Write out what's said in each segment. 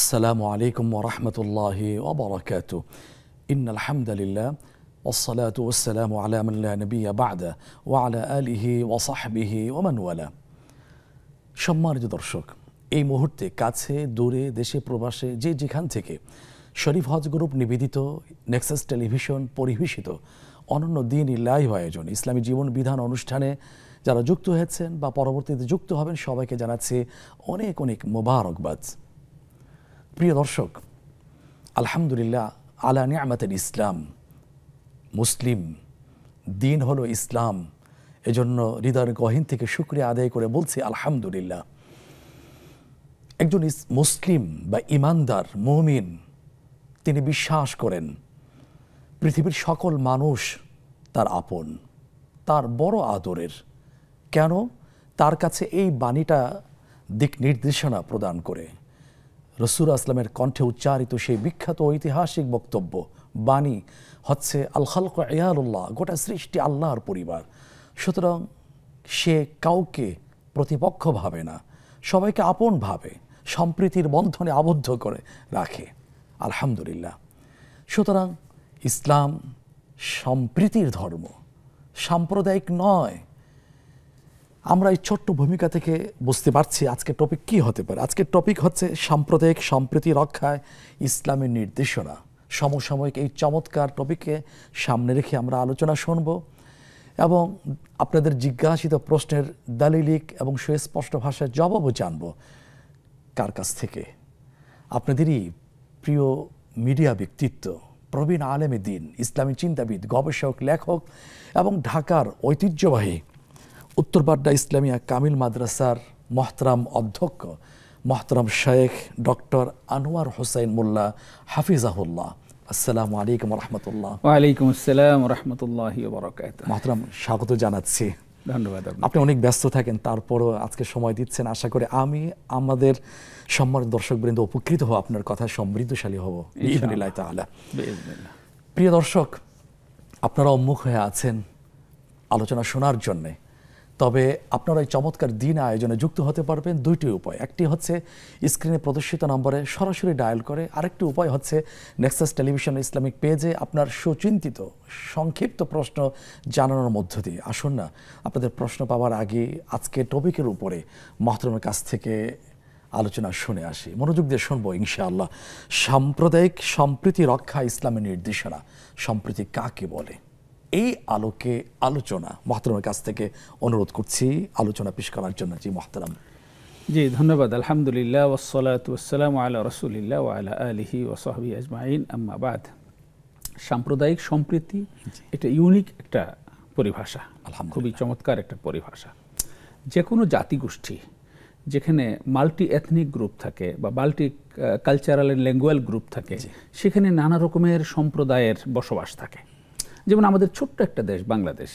السلام عليكم ورحمة الله وبركاته. إن الحمد لله والصلاة والسلام على من لا نبي بعده وعلى آله وصحبه ومن والاه. সম্মানিত দর্শক, এই মুহূর্তে কাছে দূরে দেশে প্রবাসে যে যেখান থেকে শরীফ হজ গ্রুপ নিবেদিত নেক্সাস টেলিভিশন পরিবেশিত অনন্য দ্বীনি লাইভ আয়োজন ইসলামী জীবন বিধান অনুষ্ঠানে যারা যুক্ত হয়েছেন বা পরবর্তীতে যুক্ত হবেন সবাইকে জানাচ্ছি অনেক অনেক মোবারকবাদ। প্রিয় দর্শক, আলহামদুলিল্লাহ আলা নিয়ামাতুল ইসলাম, মুসলিম দিন হলো ইসলাম। এজন্য হৃদয়ের গহীন থেকে শুকরিয়া আদায় করে বলছি আলহামদুলিল্লাহ। একজন মুসলিম বা ইমানদার মুমিন তিনি বিশ্বাস করেন পৃথিবীর সকল মানুষ তার আপন, তার বড় আদরের। কেন? তার কাছে এই বাণীটা দিক নির্দেশনা প্রদান করে। রাসূল আসলামের কণ্ঠে উচ্চারিত সেই বিখ্যাত ঐতিহাসিক বক্তব্য বাণী হচ্ছে আল খালকু ইয়ালুল্লাহ, গোটা সৃষ্টি আল্লাহর পরিবার। সুতরাং সে কাউকে প্রতিপক্ষ ভাবে না, সবাইকে আপন ভাবে, সম্প্রীতির বন্ধনে আবদ্ধ করে রাখে। আলহামদুলিল্লাহ। সুতরাং ইসলাম সম্প্রীতির ধর্ম, সাম্প্রদায়িক নয়। আমরা এই ছোট্ট ভূমিকা থেকে বুঝতে পারছি আজকের টপিক কি হতে পারে। আজকের টপিক হচ্ছে সাম্প্রদায়িক সম্প্রীতি রক্ষায় ইসলামের নির্দেশনা। সমসাময়িক এই চমৎকার টপিককে সামনে রেখে আমরা আলোচনা শুনব এবং আপনাদের জিজ্ঞাসিত প্রশ্নের দালিলিক এবং সুস্পষ্ট ভাষায় জবাবও জানব। কার কাছ থেকে? আপনাদেরই প্রিয় মিডিয়া ব্যক্তিত্ব, প্রবীণ আলেমে দ্বীন, ইসলামী চিন্তাবিদ, গবেষক, লেখক এবং ঢাকার ঐতিহ্যবাহী উত্তরবাড্ডা ইসলামিয়া কামিল মাদ্রাসার মহতরাম অধ্যক্ষ মহতরাম শেখ ডক্টর আনোয়ার হোসেন মোল্লা হাফিজাহুল্লাহ। আসসালামু আলাইকুম রহমতুল্লাহ। ওয়ালাইকুম আসসালাম রহমতুল্লাহি ওয়া বারাকাতুহু। মহতরাম, স্বাগত জানাচ্ছি। ধন্যবাদ। আপনি অনেক ব্যস্ত থাকেন, তারপরও আজকে সময় দিচ্ছেন। আশা করি আমি আমাদের সম্মানিত দর্শকবৃন্দ উপকৃত হব, আপনার কথা সমৃদ্ধশালী হব বিইذنিল্লাহি তাআলা। প্রিয় দর্শক, আপনারা উন্মুখ হয়ে আছেন আলোচনা শোনার জন্যে। তবে আপনারা এই চমৎকার দিন আয়োজনে যুক্ত হতে পারবেন দুইটি উপায়। একটি হচ্ছে স্ক্রিনে প্রদর্শিত নম্বরে সরাসরি ডায়াল করে, আরেকটি উপায় হচ্ছে নেক্সাস টেলিভিশন ইসলামিক পেজে আপনার সুচিন্তিত সংক্ষিপ্ত প্রশ্ন জানানোর মধ্য দিয়ে। আসুন না, আপনাদের প্রশ্ন পাওয়ার আগে আজকে টপিকের উপরে মহতরমের কাছ থেকে আলোচনা শুনে আসি। মনোযোগ দিয়ে শুনবো ইনশাআল্লাহ। সাম্প্রদায়িক সম্প্রীতি রক্ষা ইসলামের নির্দেশনা। সম্প্রীতি কাকে বলে? এই আলোকে আলোচনা মহতরমের কাছ থেকে অনুরোধ করছি আলোচনা পেশ করার জন্য। জি মহতরম। জি ধন্যবাদ। আলহামদুলিল্লাহ ওয়াসসালাতু ওয়াসসালামু আলা রাসূলিল্লাহ ওয়া আলা আলিহি ওয়া সাহবিহি আজমাইন, আম্মা বাদ। সাম্প্রদায়িক সম্প্রীতি এটা ইউনিক একটা পরিভাষা, খুবই চমৎকার একটা পরিভাষা। যে কোনো জাতিগোষ্ঠী যেখানে মাল্টি এথনিক গ্রুপ থাকে বা মাল্টি কালচারাল এন্ড ল্যাঙ্গুয়াল গ্রুপ থাকে, সেখানে নানা রকমের সম্প্রদায়ের বসবাস থাকে। যেমন আমাদের ছোট্ট একটা দেশ বাংলাদেশ,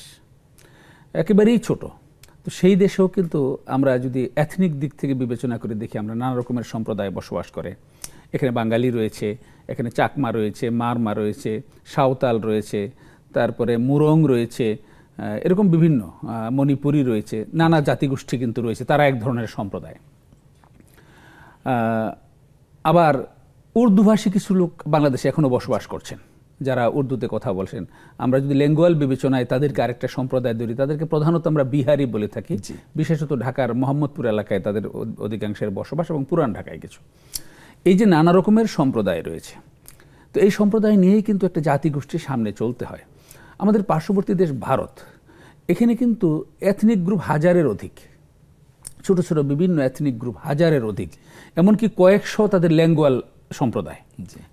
একেবারেই ছোট, তো সেই দেশেও কিন্তু আমরা যদি এথনিক দিক থেকে বিবেচনা করে দেখি, আমরা নানা রকমের সম্প্রদায় বসবাস করে। এখানে বাঙালি রয়েছে, এখানে চাকমা রয়েছে, মারমা রয়েছে, সাঁওতাল রয়েছে, তারপরে মুরং রয়েছে, এরকম বিভিন্ন মণিপুরি রয়েছে, নানা জাতিগোষ্ঠী কিন্তু রয়েছে, তারা এক ধরনের সম্প্রদায়। আবার উর্দুভাষী কিছু লোক বাংলাদেশে এখনও বসবাস করছেন, যারা উর্দুতে কথা বলছেন। আমরা যদি ল্যাঙ্গুয়াল বিবেচনায় তাদেরকে আরেকটা সম্প্রদায় ধরি, তাদেরকে প্রধানত আমরা বিহারি বলে থাকি। বিশেষত ঢাকার মোহাম্মদপুর এলাকায় তাদের অধিকাংশের বসবাস এবং পুরান ঢাকায় কিছু। এই যে নানা রকমের সম্প্রদায় রয়েছে, তো এই সম্প্রদায় নিয়েই কিন্তু একটা জাতিগোষ্ঠীর সামনে চলতে হয়। আমাদের পার্শ্ববর্তী দেশ ভারত, এখানে কিন্তু এথনিক গ্রুপ হাজারের অধিক, ছোট ছোট বিভিন্ন এথনিক গ্রুপ হাজারের অধিক, এমনকি কয়েকশো তাদের ল্যাঙ্গুয়াল সম্প্রদায়।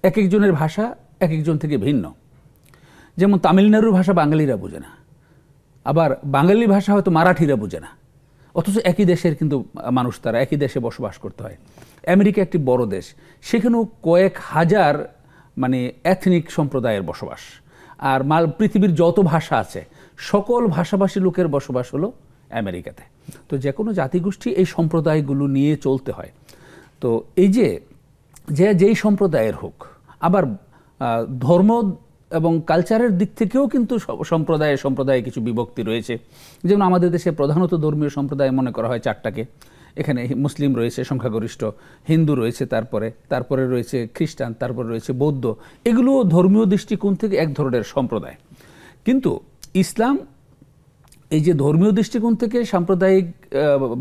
এক একজনের ভাষা এক একজন থেকে ভিন্ন। যেমন তামিলনাড়ুর ভাষা বাঙালিরা বোঝে না, আবার বাঙালি ভাষা হয়তো মারাঠিরা বোঝে না, অথচ একই দেশের কিন্তু মানুষ, তারা একই দেশে বসবাস করতে হয়। আমেরিকা একটি বড় দেশ, সেখানেও কয়েক হাজার এথনিক সম্প্রদায়ের বসবাস। আর পৃথিবীর যত ভাষা আছে সকল ভাষাভাষী লোকের বসবাস হলো আমেরিকাতে। তো যে কোনো জাতিগোষ্ঠী এই সম্প্রদায়গুলো নিয়ে চলতে হয়। তো এই যেই সম্প্রদায়ের হোক, আবার ধর্ম এবং কালচারের দিক থেকেও কিন্তু সম্প্রদায়ে কিছু বিভক্তি রয়েছে। যেমন আমাদের দেশে প্রধানত ধর্মীয় সম্প্রদায় মনে করা হয় চারটাকে। এখানে মুসলিম রয়েছে সংখ্যাগরিষ্ঠ, হিন্দু রয়েছে, তারপরে রয়েছে খ্রিস্টান, তারপরে রয়েছে বৌদ্ধ। এগুলো ধর্মীয় দৃষ্টিকোণ থেকে এক ধরনের সম্প্রদায়। কিন্তু ইসলাম এই যে ধর্মীয় দৃষ্টিকোণ থেকে সাম্প্রদায়িক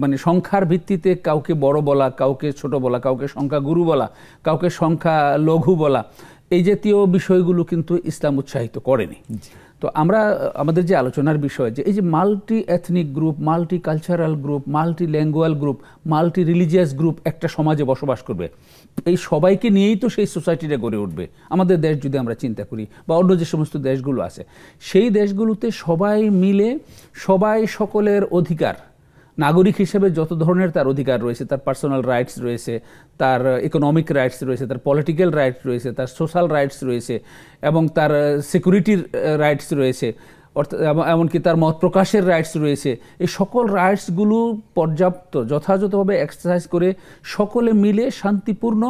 মানে সংখ্যার ভিত্তিতে কাউকে বড় বলা, কাউকে ছোট বলা, কাউকে সংখ্যাগুরু বলা, কাউকে সংখ্যা লঘু বলা, এই জাতীয় বিষয়গুলো কিন্তু ইসলাম উৎসাহিত করেনি। তো আমরা আমাদের যে আলোচনার বিষয় যে এই যে multi ethnic group, multi cultural group, multi lingual group, multi religious group একটা সমাজে বসবাস করবে, এই সবাইকে নিয়েই তো সেই সোসাইটিটা গড়ে উঠবে। আমাদের দেশ যদি আমরা চিন্তা করি বা অন্য যে সমস্ত দেশগুলো আছে, সেই দেশগুলোতে সবাই মিলে সবাই সকলের অধিকার, নাগরিক হিসেবে যত ধরনের তার অধিকার রয়েছে, তার পার্সোনাল রাইটস রয়েছে, তার ইকোনমিক রাইটস রয়েছে, তার পলিটিক্যাল রাইটস রয়েছে, তার সোশ্যাল রাইটস রয়েছে এবং তার সিকিউরিটির রাইটস রয়েছে, অর্থাৎ এমনকি তার মত প্রকাশের রাইটস রয়েছে। এই সকল রাইটসগুলো পর্যাপ্ত যথাযথভাবে এক্সারসাইজ করে সকলে মিলে শান্তিপূর্ণ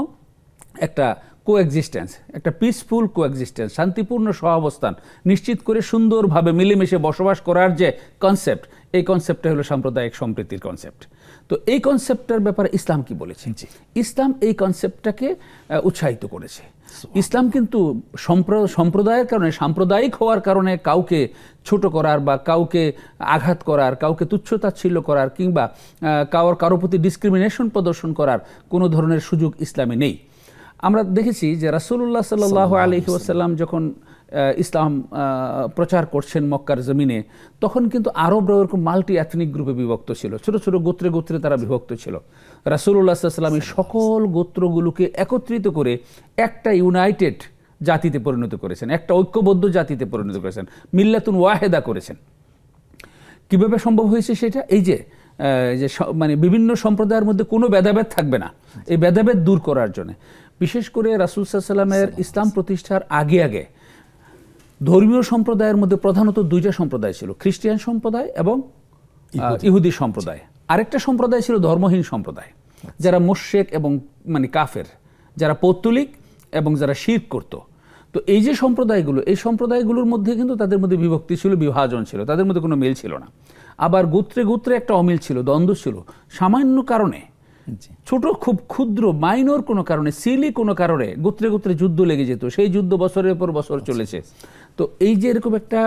একটা কোএক্সিস্টেন্স, একটা পিসফুল কোএক্সিস্টেন্স, শান্তিপূর্ণ সহাবস্থান নিশ্চিত করে সুন্দরভাবে মিলেমিশে বসবাস করার যে কনসেপ্ট, এই কনসেপ্টটা হলো সাম্প্রদায়িক সম্প্রীতির কনসেপ্ট। তো এই কনসেপ্টটার ব্যাপারে ইসলাম কি বলেছে? ইসলাম এই কনসেপ্টটাকে উৎসাহিত করেছে। ইসলাম কিন্তু সম্প্রদায়ের কারণে, সাম্প্রদায়িক হওয়ার কারণে কাউকে ছোট করার বা কাউকে আঘাত করার, কাউকে তুচ্ছতাচ্ছিল্য করার কিংবা কারো প্রতি ডিসক্রিমিনেশন প্রদর্শন করার কোনো ধরনের সুযোগ ইসলামে নেই। আমরা দেখেছি যে রাসূলুল্লাহ সাল্লাল্লাহু আলাইহি ওয়াসাল্লাম যখন ইসলাম প্রচার করছেন মক্কার জমিনে, তখন কিন্তু আরবরা এরকম মাল্টি এথনিক গ্রুপে বিভক্ত ছিল, ছোট ছোট গোত্রে গোত্রে তারা বিভক্ত ছিল। রাসূলুল্লাহ সাল্লাল্লাহু আলাইহি ওয়াসাল্লাম এই সকল গোত্রগুলোকে একত্রিত করে একটা ইউনাইটেড জাতিতে পরিণত করেছেন, একটা ঐক্যবদ্ধ জাতিতে পরিণত করেছেন, মিল্লাতুন ওয়াহেদা করেছেন। কিভাবে সম্ভব হয়েছে সেটা? এই যে মানে বিভিন্ন সম্প্রদায়ের মধ্যে কোনো ভেদাভেদ থাকবে না, এই ভেদাভেদ দূর করার জন্য। বিশেষ করে রাসূল সাল্লাল্লাহু আলাইহি ওয়াসাল্লামের ইসলাম প্রতিষ্ঠার আগে আগে ধর্মীয় সম্প্রদায়ের মধ্যে প্রধানত দুইটা সম্প্রদায় ছিল, খ্রিস্টান সম্প্রদায় এবং ইহুদি সম্প্রদায়। আরেকটা সম্প্রদায় ছিল ধর্মহীন সম্প্রদায়, যারা মুশরিক এবং মানে কাফের, যারা পৌত্তলিক এবং যারা শিরক করত। তো এই যে সম্প্রদায়গুলো, এই সম্প্রদায়গুলোর মধ্যে কিন্তু তাদের মধ্যে বিভক্তি ছিল, বিভাজন ছিল, তাদের মধ্যে কোনো মিল ছিল না। আবার গোত্রে গোত্রে একটা অমিল ছিল, দ্বন্দ্ব ছিল, সামান্য কারণে, ছোট খুব ক্ষুদ্র মাইনর কোনো কারণে, সিলি কোনো কারণে গোত্রে গোত্রে যুদ্ধ লেগে যেত। সেই যুদ্ধ বছরের পর বছর চলেছে। তো এই যে এরকম একটা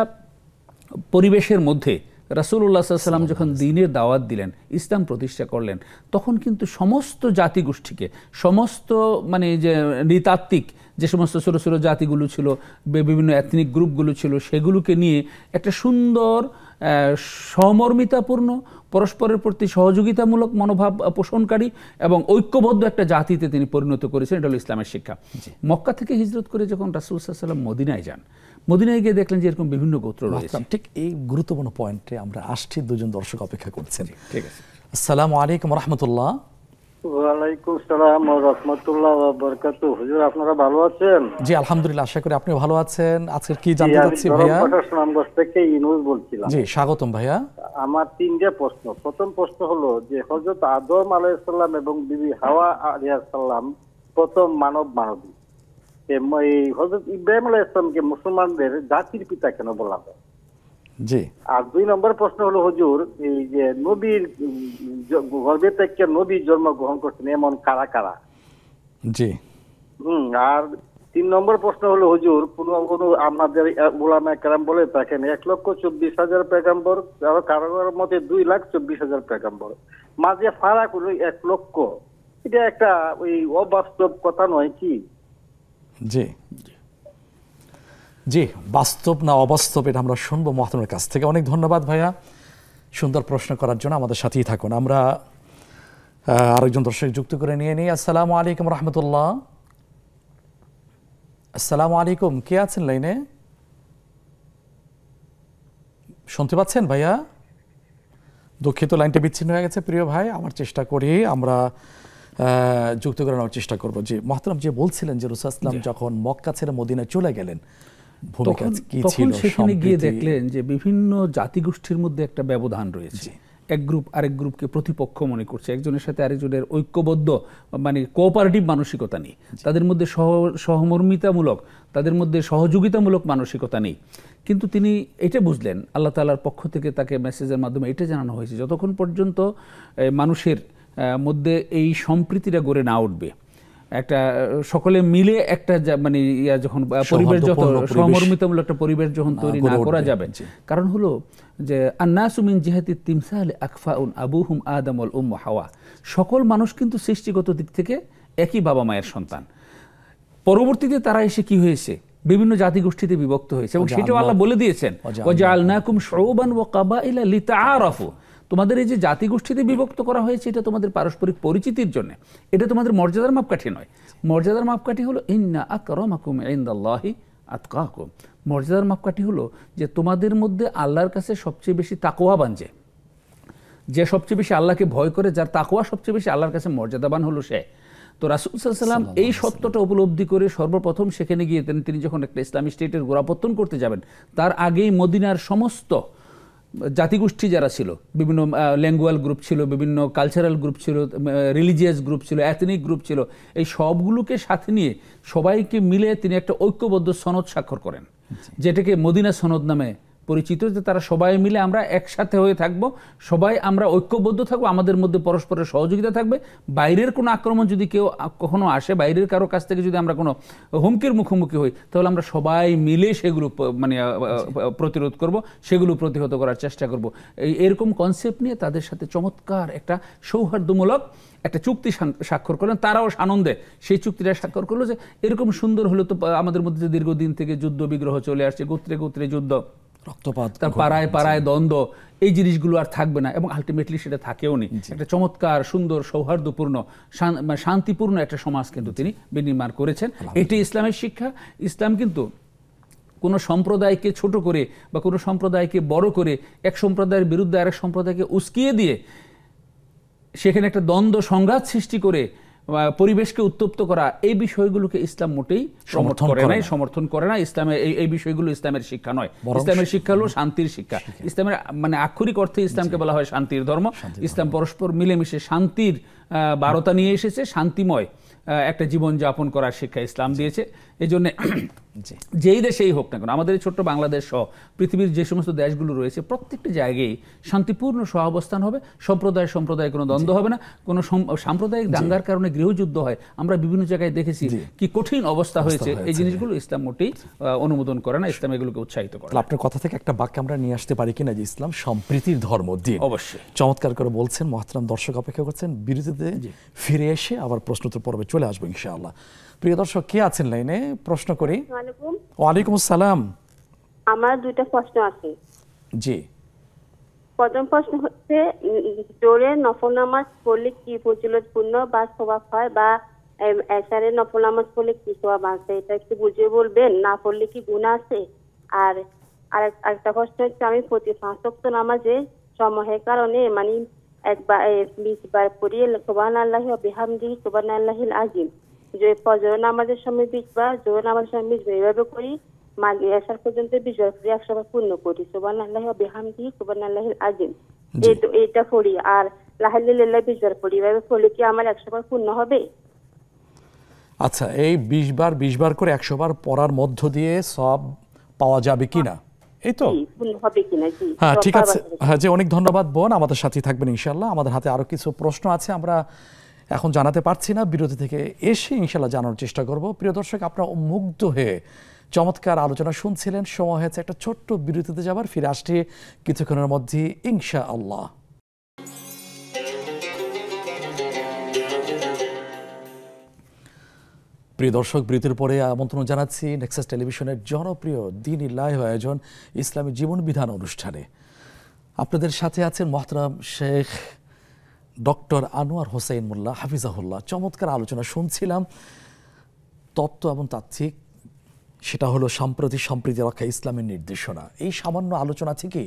পরিবেশের মধ্যে রাসূলুল্লাহ সাল্লাল্লাহু আলাইহি ওয়াসাল্লাম যখন দ্বীনের দাওয়াত দিলেন, ইসলাম প্রতিষ্ঠা করলেন, তখন কিন্তু সমস্ত জাতিগোষ্ঠীকে, সমস্ত মানে যে নৃতাত্ত্বিক যে সমস্ত ছোটো ছোটো জাতিগুলো ছিল, বিভিন্ন এথনিক গ্রুপগুলো ছিল, সেগুলোকে নিয়ে একটা সুন্দর সমর্মিতাপূর্ণ, পরস্পরের প্রতি সহযোগিতামূলক মনোভাব পোষণকারী এবং ঐক্যবদ্ধ একটা জাতিতে তিনি পরিণত করেছেন। এটা হলো ইসলামের শিক্ষা। মক্কা থেকে হিজরত করে যখন রাসূল সাল্লাল্লাহু আলাইহি ওয়াসাল্লাম মদিনায় যান, মদিনায় গিয়ে দেখলেন যে এরকম বিভিন্ন গোত্র রয়েছে। ঠিক এই গুরুত্বপূর্ণ পয়েন্টে আমরা আসছি, দুজন দর্শক অপেক্ষা করছেন। ঠিক আছে। আসসালামু আলাইকুম রাহমাতুল্লাহ। ওয়ালাইকুম আসসালাম ওয়া রাহমাতুল্লাহি ওয়া বারাকাতুহু। হুজুর আপনারা ভালো আছেন? জি আলহামদুলিল্লাহ, আশা করি আপনিও ভালো আছেন। আজকে কি জানতে চাচ্ছি ভাইয়া? আমি সুনামগঞ্জ থেকে ইনুস বলছিলাম। জি স্বাগতম ভাইয়া। আমার তিনটা প্রশ্ন। প্রথম প্রশ্ন হলো যে হযরত আদম আলাইহিস সালাম এবং বিবি হাওয়া আলাইহিস সালাম প্রথম মানবী। এই হযরত ইব্রাহিম আলাইহিস সালামকে মুসলমানদের জাতির পিতা কেন বলা হয়? জি। আর 2 নম্বর প্রশ্ন হলো হুজুর, এই যে নবীর গর্ভে থেকে নবী জন্মগ্রহণ করছেন এমন কারা কারা? জি। আর 3 নম্বর প্রশ্ন হলো হুজুর, কোন আমাদের উলামা কেরাম বলে থাকেন 1,24,000 পয়গম্বর, আর কারোর মতে 2,24,000 পয়গম্বর, মাঝে ফারাক হলো 1 লক্ষ। এটা একটা ওই অবাস্তব কথা নয় কি? জি জি, বাস্তব না অবাস্তব এটা আমরা শুনবো মহতরমের কাছ থেকে। অনেক ধন্যবাদ ভাইয়া সুন্দর প্রশ্ন করার জন্য। আমাদের সাথেই থাকুন। আমরা আরেকজন দর্শক যুক্ত করে নিয়ে নিই। আসসালামু আলাইকুম রহমতুল্লাহ। আসসালামু আলাইকুম, কে আছেন লাইনে? শুনতে পাচ্ছেন ভাইয়া? দুঃখিত, লাইনটা বিচ্ছিন্ন হয়ে গেছে। প্রিয় ভাই, আমার চেষ্টা করি আমরা যুক্ত করে নেওয়ার চেষ্টা করবো। জি মহতরম, যে বলছিলেন যে রাসূল সাল্লাল্লাহু আলাইহি ওয়াসাল্লাম যখন মক্কা ছেড়ে মদিনায় চলে গেলেন, তখন সেখানে গিয়ে দেখলেন যে বিভিন্ন জাতিগোষ্ঠীর মধ্যে একটা ব্যবধান রয়েছে। এক গ্রুপ আরেক গ্রুপকে প্রতিপক্ষ মনে করছে, একজনের সাথে আরেকজনের ঐক্যবদ্ধ মানে কোঅপারেটিভ মানসিকতা নেই, তাদের মধ্যে সহমর্মিতামূলক, তাদের মধ্যে সহযোগিতামূলক মানসিকতা নেই। কিন্তু তিনি এটা বুঝলেন, আল্লাহ তাআলার পক্ষ থেকে তাকে মেসেজের মাধ্যমে এটা জানানো হয়েছে, যতক্ষণ পর্যন্ত মানুষের মধ্যে এই সম্প্রীতিটা গড়ে না উঠবে, একটা সকলে মিলে একটা মানে যখন পরিবেশ যত সহমর্মিতামূলক একটা পরিবেশ যখন তৈরি না করা যাবে, কারণ হলো যে আন্নাসু মিন জিহাতি তিমসাল আকফাউন আবুহুম আদম ওয়াল উম্মু হাওয়া, সকল মানুষ কিন্তু সৃষ্টিগত দিক থেকে একই বাবা মায়ের সন্তান। পরবর্তীতে তারা এসে কি হয়েছে, বিভিন্ন জাতিগোষ্ঠীতে বিভক্ত হয়েছে, এবং সেটাও আল্লাহ বলে দিয়েছেন ওয়াজআলনাকুম শুউবান ওয়া কাবাইলা লিতাআরাফু, তোমাদের এই যে জাতিগোষ্ঠীতে বিভক্ত করা হয়েছে এটা তোমাদের পারস্পরিক পরিচিতির জন্য, এটা তোমাদের মর্যাদার মাপকাঠি নয়। মর্যাদার মাপকাঠি হলো ইন্না আকরামাকুম ইনদাল্লাহি আতকাকুম, মর্যাদার মাপকাঠি হলো যে তোমাদের মধ্যে আল্লাহর কাছে সবচেয়ে বেশি তাকওয়াবান, যে সবচেয়ে বেশি আল্লাহকে ভয় করে, যার তাকওয়া সবচেয়ে বেশি আল্লাহর কাছে মর্যাদাবান হলো সে। তো রাসূল সাল্লাল্লাহু আলাইহি ওয়াসাল্লাম এই সত্যটা উপলব্ধি করে সর্বপ্রথম সেখানে গিয়ে তিনি যখন একটা ইসলামী স্টেটের গোড়াপত্তন করতে যাবেন, তার আগেই মদিনার সমস্ত জাতিগোষ্ঠী যারা ছিল, বিভিন্ন ল্যাঙ্গুয়াল গ্রুপ ছিল, বিভিন্ন কালচারাল গ্রুপ ছিল, রিলিজিয়াস গ্রুপ ছিল, এথনিক গ্রুপ ছিল, এই সবগুলোকে সাথে নিয়ে সবাইকে মিলে তিনি একটা ঐক্যবদ্ধ সনদ স্বাক্ষর করেন, যেটাকে মদিনা সনদ নামে পরিচিত, যে তারা সবাই মিলে আমরা একসাথে হয়ে থাকব, সবাই আমরা ঐক্যবদ্ধ থাকবো, আমাদের মধ্যে পরস্পরের সহযোগিতা থাকবে, বাইরের কোনো আক্রমণ যদি কেউ কখনো আসে, বাইরের কারো কাছ থেকে যদি আমরা কোনো হুমকির মুখোমুখি হই, তাহলে আমরা সবাই মিলে সেগুলো মানে প্রতিরোধ করব, সেগুলো প্রতিহত করার চেষ্টা করব। এরকম কনসেপ্ট নিয়ে তাদের সাথে চমৎকার একটা সৌহার্দ্যমূলক একটা চুক্তি স্বাক্ষর করলেন। তারাও আনন্দে সেই চুক্তিটা স্বাক্ষর করলো যে এরকম সুন্দর হলো তো আমাদের মধ্যে দীর্ঘদিন থেকে যুদ্ধ বিগ্রহ চলে আসছে, গোত্রে গোত্রে যুদ্ধ, রক্তপাত, তার পাড়ায় পাড়ায় দ্বন্দ্ব, এই জিনিসগুলো আর থাকবে না, এবং আলটিমেটলি সেটা থাকেও নি। একটা চমৎকার সুন্দর সৌহার্দ্যপূর্ণ শান্তিপূর্ণ একটা সমাজ কিন্তু তিনি বিনির্মাণ করেছেন। এটি ইসলামের শিক্ষা। ইসলাম কিন্তু কোনো সম্প্রদায়কে ছোট করে বা কোনো সম্প্রদায়কে বড় করে এক সম্প্রদায়ের বিরুদ্ধে আরেক সম্প্রদায়কে উস্কিয়ে দিয়ে সেখানে একটা দ্বন্দ্ব সংঘাত সৃষ্টি করে পরিবেশকে উত্তপ্ত করা, এই বিষয়গুলোকে ইসলাম মোটেই সমর্থন করে না। ইসলামের এই বিষয়গুলো ইসলামের শিক্ষা নয়। ইসলামের শিক্ষা হলো শান্তির শিক্ষা। ইসলামের মানে আক্ষরিক অর্থে ইসলামকে বলা হয় শান্তির ধর্ম। ইসলাম পরস্পর মিলেমিশে শান্তির বারতা নিয়ে এসেছে, শান্তিময় একটা জীবন যাপন করার শিক্ষা ইসলাম দিয়েছে। এই জন্য যেই দেশেই হোক না কেন, আমাদের ছোট্ট বাংলাদেশ সহ পৃথিবীর যে সমস্ত দেশগুলো রয়েছে প্রত্যেকটি জায়গায় শান্তিপূর্ণ সহাবস্থান হবে, সম্প্রদায় কোনো দ্বন্দ্ব হবে না, কোনো সাম্প্রদায়িক দাঙ্গার কারণে গৃহযুদ্ধ হয়, আমরা বিভিন্ন জায়গায় দেখেছি কি কঠিন অবস্থা হয়েছে। এই জিনিসগুলো ইসলাম মোটেই অনুমোদন করে না, ইসলাম এগুলোকে উৎসাহিত করে। আপনার কথা থেকে একটা বাক্য আমরা নিয়ে আসতে পারি কিনা যে ইসলাম সম্প্রীতির ধর্ম দিন। অবশ্যই চমৎকার করে বলছেন। মহতারাম দর্শক অপেক্ষা করছেন, বিরতিতে ফিরে এসে আবার প্রশ্নোত্তর পর্বে চলে আসবো ইনশাআল্লাহ। প্রিয় দর্শক, কে আছেন লাইনে? প্রশ্ন করি। ওয়ালাইকুম আসসালাম। আমার দুইটা প্রশ্ন আছে। জি। প্রথম প্রশ্ন হচ্ছে, জোরে নফল নামাজ পড়লে কি ফজিলতপূর্ণ বা সওয়াব হয়, বা এশারে নফল নামাজ পড়লে কি সওয়াব আছে, এটা একটু বুঝিয়ে বলবেন। না পড়লে কি গুনাহ আছে? আর আরেকটা প্রশ্ন হচ্ছে, আমি প্রতি 5 ওয়াক্ত নামাজে সময়ের কারণে মানে একবার 20 বার পড়ি সুবহানাল্লাহি ওয়া বিহামদিহি সুবহানাল্লাহিল আযীম, যে ফজর নামাজের সময় 20 বার, জোহর নামাজের সময় 20 বার, এভাবে করি। মাগরিব এশার পর্যন্ত 20 বার পড়ি, 100 বার পূর্ণ করি সুবহানাল্লাহি ওয়া বিহামদিহি সুবহানাল্লাহিল আযীম, এইটা পড়ি। আর লা ইলাহা ইল্লাল্লাহ 20 বার পড়ি, এভাবে পড়লে কি আমার 100 বার পূর্ণ হবে? আচ্ছা, এই 20 বার করে 100 বার পড়ার মধ্য দিয়ে সওয়াব পাওয়া যাবে কিনা, এই তো? হবে কিনা? জি, হ্যাঁ, ঠিক আছে। হ্যাঁ জি, অনেক ধন্যবাদ বোন, আমাদের সাথে থাকবেন ইনশাআল্লাহ। আমাদের হাতে আরো কিছু প্রশ্ন আছে, আমরা এখন জানাতে পারছি না, বিরতি থেকে এসে ইনশাআল্লাহ জানানোর চেষ্টা করব। প্রিয় দর্শক, আপনারা মুগ্ধ হয়ে চমৎকার আলোচনা শুনছিলেন। সময় হয়েছে একটা ছোট্ট বিরতিতে যাবার, ফিরে আসছে কিছুক্ষণের মধ্যে ইনশাআল্লাহ। প্রিয় দর্শক, বিরতির পরে আমন্ত্রণ জানাচ্ছি নেক্সাস টেলিভিশনের জনপ্রিয় দ্বীনি লাইভ আয়োজন ইসলামী জীবন বিধান অনুষ্ঠানে। আপনাদের সাথে আছেন মহতারাম শেখ ডক্টর আনোয়ার হোসেন মোল্লা হাফিজাহুল্লাহ। চমৎকার আলোচনা শুনছিলাম, তত্ত্ব এবং তাত্ত্বিক, সেটা হলো সাম্প্রতিক সম্প্রীতি রক্ষা ইসলামের নির্দেশনা। এই সামান্য আলোচনা থেকে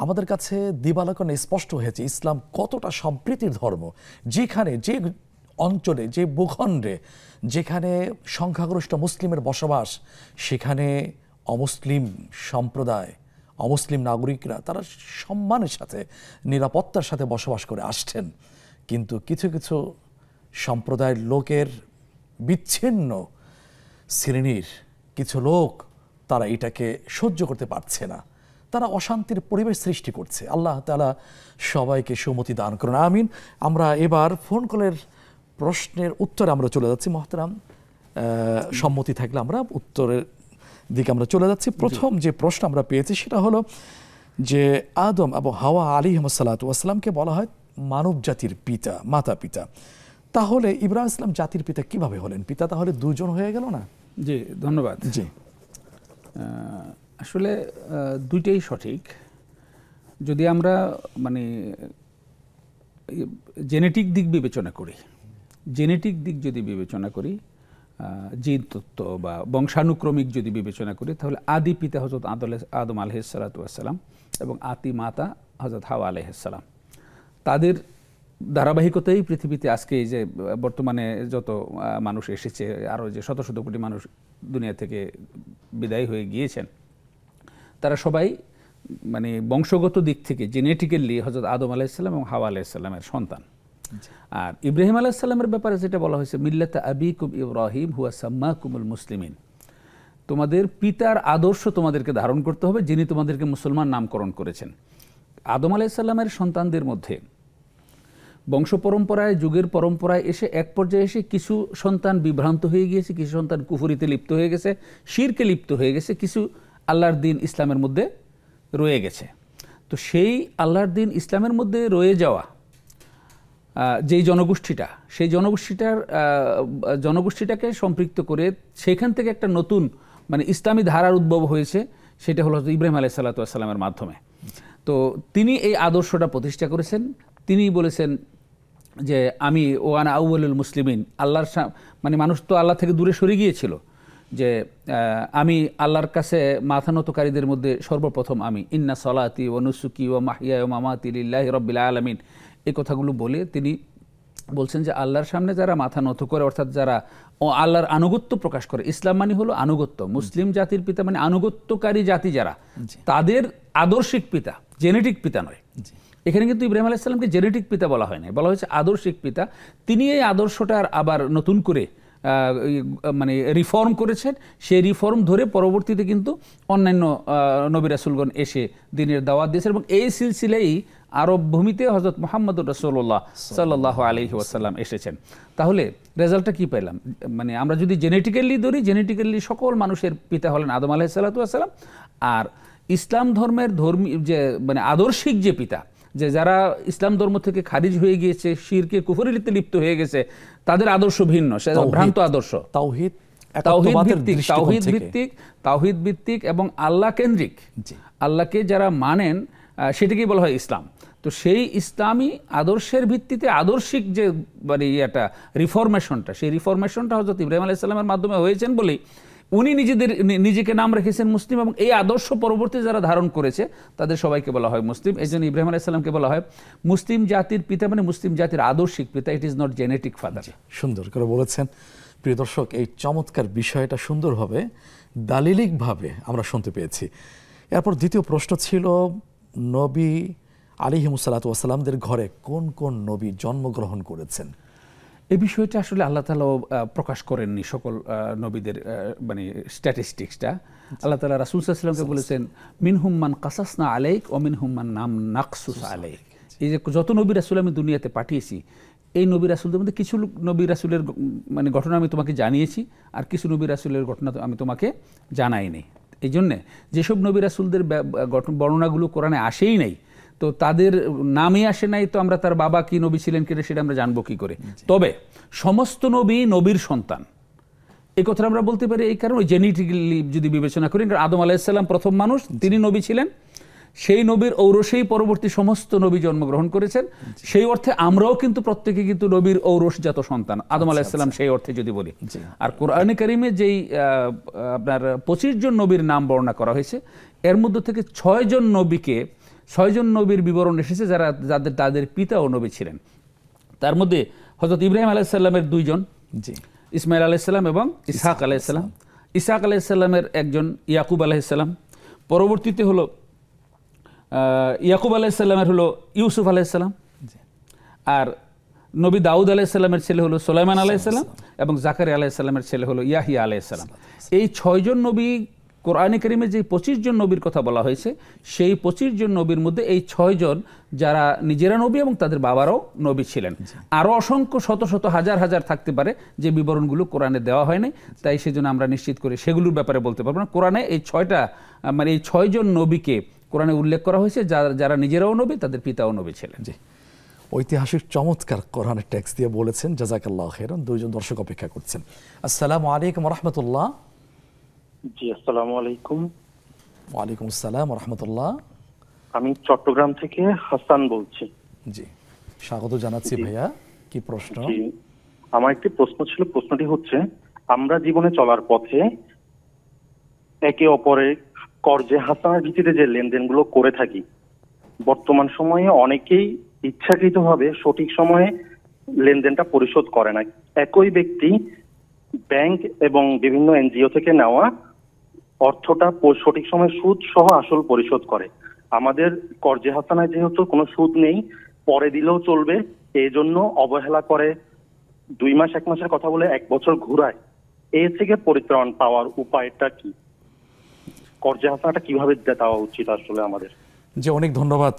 আমাদের কাছে দিবালোচনে স্পষ্ট হয়েছে ইসলাম কতটা সম্প্রীতির ধর্ম। যেখানে যে অঞ্চলে, যে ভূখণ্ডে যেখানে সংখ্যাগরিষ্ঠ মুসলিমের বসবাস, সেখানে অমুসলিম সম্প্রদায়, অমুসলিম নাগরিকরা তারা সম্মানের সাথে, নিরাপত্তার সাথে বসবাস করে আসছেন। কিন্তু কিছু কিছু সম্প্রদায়ের লোকের, বিচ্ছিন্ন শ্রেণীর কিছু লোক, তারা এটাকে সহ্য করতে পারছে না। তারা অশান্তির পরিবেশ সৃষ্টি করছে। আল্লাহ তাআলা সবাইকে সুমতি দান করুন, আমিন। আমরা এবার ফোন কলের প্রশ্নের উত্তরে আমরা চলে যাচ্ছি। মুহতারাম, সম্মতি থাকলে আমরা উত্তরের দিকে আমরা চলে যাচ্ছি। প্রথম যে প্রশ্ন আমরা পেয়েছি সেটা হলো যে আদম এবং হাওয়া আলাইহিসসালাতু ওয়াসসালামকে বলা হয় মানব জাতির পিতা, মাতা পিতা। তাহলে ইব্রাহিম ইসলাম জাতির পিতা কিভাবে হলেন? পিতা তাহলে দুজন হয়ে গেল না? জি, ধন্যবাদ। জি, আসলে দুইটাই সঠিক। যদি আমরা মানে জেনেটিক দিক বিবেচনা করি, জেনেটিক দিক যদি বিবেচনা করি, জিন তত্ত্ব বা বংশানুক্রমিক যদি বিবেচনা করি, তাহলে আদি পিতা হযরত আদম আলাইহিসসালাতু ওয়াসসালাম এবং আদি মাতা হযরত হাওয়া আলাইহিসসালাম। তাদের ধারাবাহিকতাই পৃথিবীতে আজকে এই যে বর্তমানে যত মানুষ এসেছে, আরও যে শত শত কোটি মানুষ দুনিয়া থেকে বিদায় হয়ে গিয়েছেন, তারা সবাই মানে বংশগত দিক থেকে জেনেটিক্যালি হযরত আদম আলাইহিসসালাম এবং হাওয়া আলাইহিসসালামের সন্তান। আর ইব্রাহিম আলাইহিসসালামের ব্যাপারে যেটা বলা হয়েছে, মিল্লাতা আবিকুম ইব্রাহিম হুয়া সাম্মাকুমুল মুসলিমিন, তোমাদের পিতার আদর্শ তোমাদেরকে ধারণ করতে হবে, যিনি তোমাদেরকে মুসলমান নামকরণ করেছেন। আদম আলাইহিসসালামের সন্তানদের মধ্যে বংশ পরম্পরায়, যুগের পরম্পরায় এসে এক পর্যায়ে এসে কিছু সন্তান বিভ্রান্ত হয়ে গিয়েছে, কিছু সন্তান কুফরিতে লিপ্ত হয়ে গেছে, শিরকে লিপ্ত হয়ে গেছে, কিছু আল্লাহর দিন ইসলামের মধ্যে রয়ে গেছে। তো সেই আল্লাহর দিন ইসলামের মধ্যে রয়ে যাওয়া যেই জনগোষ্ঠীটা, সেই জনগোষ্ঠীটাকে সম্পৃক্ত করে সেখান থেকে একটা নতুন মানে ইসলামী ধারার উদ্ভব হয়েছে, সেটা হলো ইব্রাহিম আলাইহিসসালাতু ওয়াসসালামের মাধ্যমে। তো তিনি এই আদর্শটা প্রতিষ্ঠা করেছেন। তিনি বলেছেন যে আমি ওয়ানা আউয়ালুল মুসলিমিন, আল্লাহর মানে মানুষ তো আল্লাহ থেকে দূরে সরে গিয়েছিল, যে আমি আল্লাহর কাছে মাথা নতকারীদের মধ্যে সর্বপ্রথম আমি, ইন্না সলাতি ওয়া নুসুকি ওয়া মাহইয়া ওয়া মামাতি লিল্লাহি রাব্বিল আলামিন, এই কথাগুলো বলে তিনি বলছেন যে আল্লাহর সামনে যারা মাথা নত করে, অর্থাৎ যারা আল্লাহর আনুগত্য প্রকাশ করে, ইসলাম মানে হলো আনুগত্য, মুসলিম জাতির পিতা মানে আনুগত্যকারী জাতি যারা, তাদের আদর্শিক পিতা, জেনেটিক পিতা নয়। এখানে কিন্তু ইব্রাহিম আলাইহিস সালামকে জেনেটিক পিতা বলা হয় না, বলা হয়েছে আদর্শিক পিতা। তিনি এই আদর্শটার আবার নতুন করে মানে রিফর্ম করেছেন। সেই রিফর্ম ধরে পরবর্তীতে কিন্তু অন্যান্য নবী রাসূলগণ এসে দ্বীনের দাওয়াত দিয়েছেন, এবং এই সিলসিলাই আরব ভূমিতে হযরত মুহাম্মদুর রাসূলুল্লাহ সাল্লাল্লাহু আলাইহি ওয়াসাল্লাম এসেছেন। তাহলে রেজাল্টটা কি পেলাম? মানে আমরা যদি জেনেটিক্যালি ধরি, জেনেটিক্যালি সকল মানুষের পিতা হলেন আদম আলাইহিস সালাতু ওয়াস সালাম। আর ইসলাম ধর্মের যে মানে আদর্শিক যে পিতা, যে যারা ইসলাম ধর্ম থেকে খারিজ হয়ে গিয়েছে, শিরকে কুফরিতে লিপ্ত হয়ে গেছে, তাদের আদর্শ ভিন্ন, সেটা ভ্রান্ত আদর্শ, তাওহীদ ভিত্তিক এবং আল্লাহ কেন্দ্রিক। আল্লাহকে যারা মানেন সেটাকেই বলা হয় ইসলাম। তো সেই ইসলামী আদর্শের ভিত্তিতে আদর্শিক যে মানে ইয়েটা রিফরমেশনটা, সেই রিফরমেশনটা হযরত ইব্রাহিম আলাইহিস সালামের মাধ্যমে হয়েছেন বলেই উনি নিজেকে নাম রেখেছেন মুসলিম, এবং এই আদর্শ পরবর্তী যারা ধারণ করেছে তাদের সবাইকে বলা হয় মুসলিম। এই জন্য ইব্রাহিম আলাইহিস সালামকে বলা হয় মুসলিম জাতির পিতা, মানে মুসলিম জাতির আদর্শিক পিতা। It is not genetic father. সুন্দর করে বলেছেন প্রিয় দর্শক, এই চমৎকার বিষয়টা সুন্দরভাবে দালিলিকভাবে আমরা শুনতে পেয়েছি। এরপর দ্বিতীয় প্রশ্ন ছিল, নবী আলাইহিমুসসালাতু ওয়াসসালামদের ঘরে কোন কোন নবী জন্মগ্রহণ করেছেন? এই বিষয়টা আসলে আল্লাহ তাআলা প্রকাশ করেননি সকল নবীদের মানে স্ট্যাটিস্টিক্সটা। আল্লাহ তাআলা রাসূল সাল্লাল্লাহু আলাইহি ওয়াসাল্লামকে বলেছেন মিনহুম মান কাসাসনা আলাইক ওয়া মিনহুম মান নাকসুস আলাইক। এই যে যত নবী রাসূল আমি দুনিয়াতে পাঠিয়েছি, এই নবী রাসূলদের মধ্যে কিছু নবী রাসূলের মানে ঘটনা আমি তোমাকে জানিয়েছি, আর কিছু নবী রাসূলের ঘটনা আমি তোমাকে জানাইনি। এই জন্যে যেসব নবী রাসূলদের বর্ণনাগুলো কোরআনে আসেই নাই, তো তাদের নামই আসে নাই, তো আমরা তার বাবা কি নবী ছিলেন কিনা সেটা আমরা জানবো কি করে? তবে সমস্ত নবী নবীর সন্তান, এই কথা আমরা বলতে পারি এই কারণে জেনেটিক্যালি যদি বিবেচনা করি, কারণ আদম আলাইহিস সালাম প্রথম মানুষ, তিনি নবী ছিলেন, সেই নবীর ঔরসেই পরবর্তী সমস্ত নবী জন্মগ্রহণ করেছেন। সেই অর্থে আমরাও কিন্তু প্রত্যেকে কিন্তু নবীর ঔরসজাত সন্তান, আদম আলাইহিস সালাম সেই অর্থে যদি বলি। আর কোরআনে কারিমে যেই আপনার 25 জন নবীর নাম বর্ণনা করা হয়েছে, এর মধ্যে থেকে 6 জন নবীর বিবরণ এসেছে তাদের পিতা ও নবী ছিলেন। তার মধ্যে হযরত ইব্রাহিম আলাইহিস সালামের 2 জন, ইসমাইল আলাইহিস সালাম এবং ইসহাক আলাইহিস সালাম। ইসহাক আলাইহিস সালামের একজন ইয়াকুব আলাইহিস সালাম, পরবর্তীতে হলো ইয়াকুব আলাইহিস সালামের হলো ইউসুফ আলাইহিস সালাম, আর নবী দাউদ আলাইহিস সালামের ছেলে হলো সুলাইমান আলাইহিস সালাম, এবং জাকারিয়া আলাইহিস সালামের ছেলে হলো ইয়াহিয়া আলাইহিস সালাম। এই 6 জন নবী কোরআনে কারিমে যে 25 জন নবীর কথা বলা হয়েছে, সেই 25 জন নবীর মধ্যে এই 6 জন যারা নিজেরা নবী এবং তাদের বাবারাও নবী ছিলেন। আরও অসংখ্য শত শত হাজার হাজার থাকতে পারে যে বিবরণগুলো কোরআনে দেওয়া হয়নি, তাই সেজন্য আমরা নিশ্চিত করে সেগুলোর ব্যাপারে বলতে পারবো না। কোরআনে এই 6 জন নবীকে কোরআনে উল্লেখ করা হয়েছে যারা নিজেরাও নবী, তাদের পিতাও নবী ছিলেন। জি, ঐতিহাসিক চমৎকার কোরআনের টেক্সট দিয়ে বলেছেন, জাযাকাল্লাহু খাইরান। দুইজন দর্শক অপেক্ষা করছেন। আসসালামু আলাইকুম ওয়া রাহমাতুল্লাহ। জি, আসসালামু আলাইকুম। ওয়ালাইকুম আসসালাম ওয়া রাহমাতুল্লাহ। আমি চট্টগ্রাম থেকে হাসান বলছি। জি, স্বাগত জানাচ্ছি ভাইয়া। কি প্রশ্ন? জি, আমার একটি প্রশ্ন ছিল। প্রশ্নটি হচ্ছে, আমরা জীবনে চলার পথে একে অপরের কর্জে হাসানার ভিত্তিতে যে লেনদেনগুলো করে থাকি, বর্তমান সময়ে অনেকেই ইচ্ছাকৃতভাবে সঠিক সময়ে লেনদেনটা পরিশোধ করে না। একই ব্যক্তি ব্যাংক এবং বিভিন্ন এনজিও থেকে নেওয়া অর্থটা সঠিক সময়ে সুদ সহ আসল পরিশোধ করে। আমাদের কর্জে হাসানায় যেহেতু কোনো সুদ নেই, পরে দিলেও চলবে, এই জন্য অবহেলা করে 2 মাস 1 মাসের কথা বলে 1 বছর ঘুরায়। এর থেকে পরিত্রাণ পাওয়ার উপায়টা কি? কর্জে হাসানাটা কিভাবে দেওয়া উচিত আসলে আমাদের? যে অনেক ধন্যবাদ।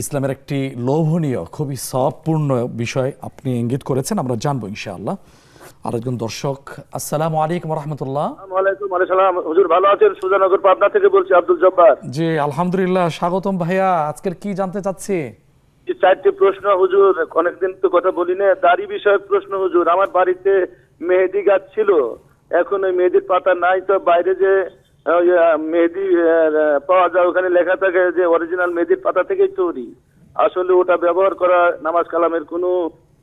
ইসলামের একটি লোভনীয়, খুবই সবপূর্ণ বিষয় আপনি ইঙ্গিত করেছেন, আমরা জানবো ইনশাআল্লাহ। আরেকজন দর্শক, আসসালামু আলাইকুম ওয়া রাহমাতুল্লাহ। ওয়ালাইকুম আসসালাম। হুজুর ভালো আছেন? সুজানগর পাবনা থেকে বলছি, আব্দুল জব্বার। জি আলহামদুলিল্লাহ, স্বাগতম ভাইয়া। আজকের কি জানতে চাচ্ছি? 4টি প্রশ্ন হুজুর, অনেকদিন তো কথা বলি না। দাড়ি বিষয়ক প্রশ্ন হুজুর। আমার বাড়িতে মেহেদি গাছ ছিল, এখন ওই মেহেদির পাতা নাই, তো বাইরে যে মেহেদি পাওয়া যায় ওখানে লেখা থাকে যে অরিজিনাল মেহেদির পাতা থেকেই তৈরি। আসলে ওটা ব্যবহার করা নামাজ কালামের কোনো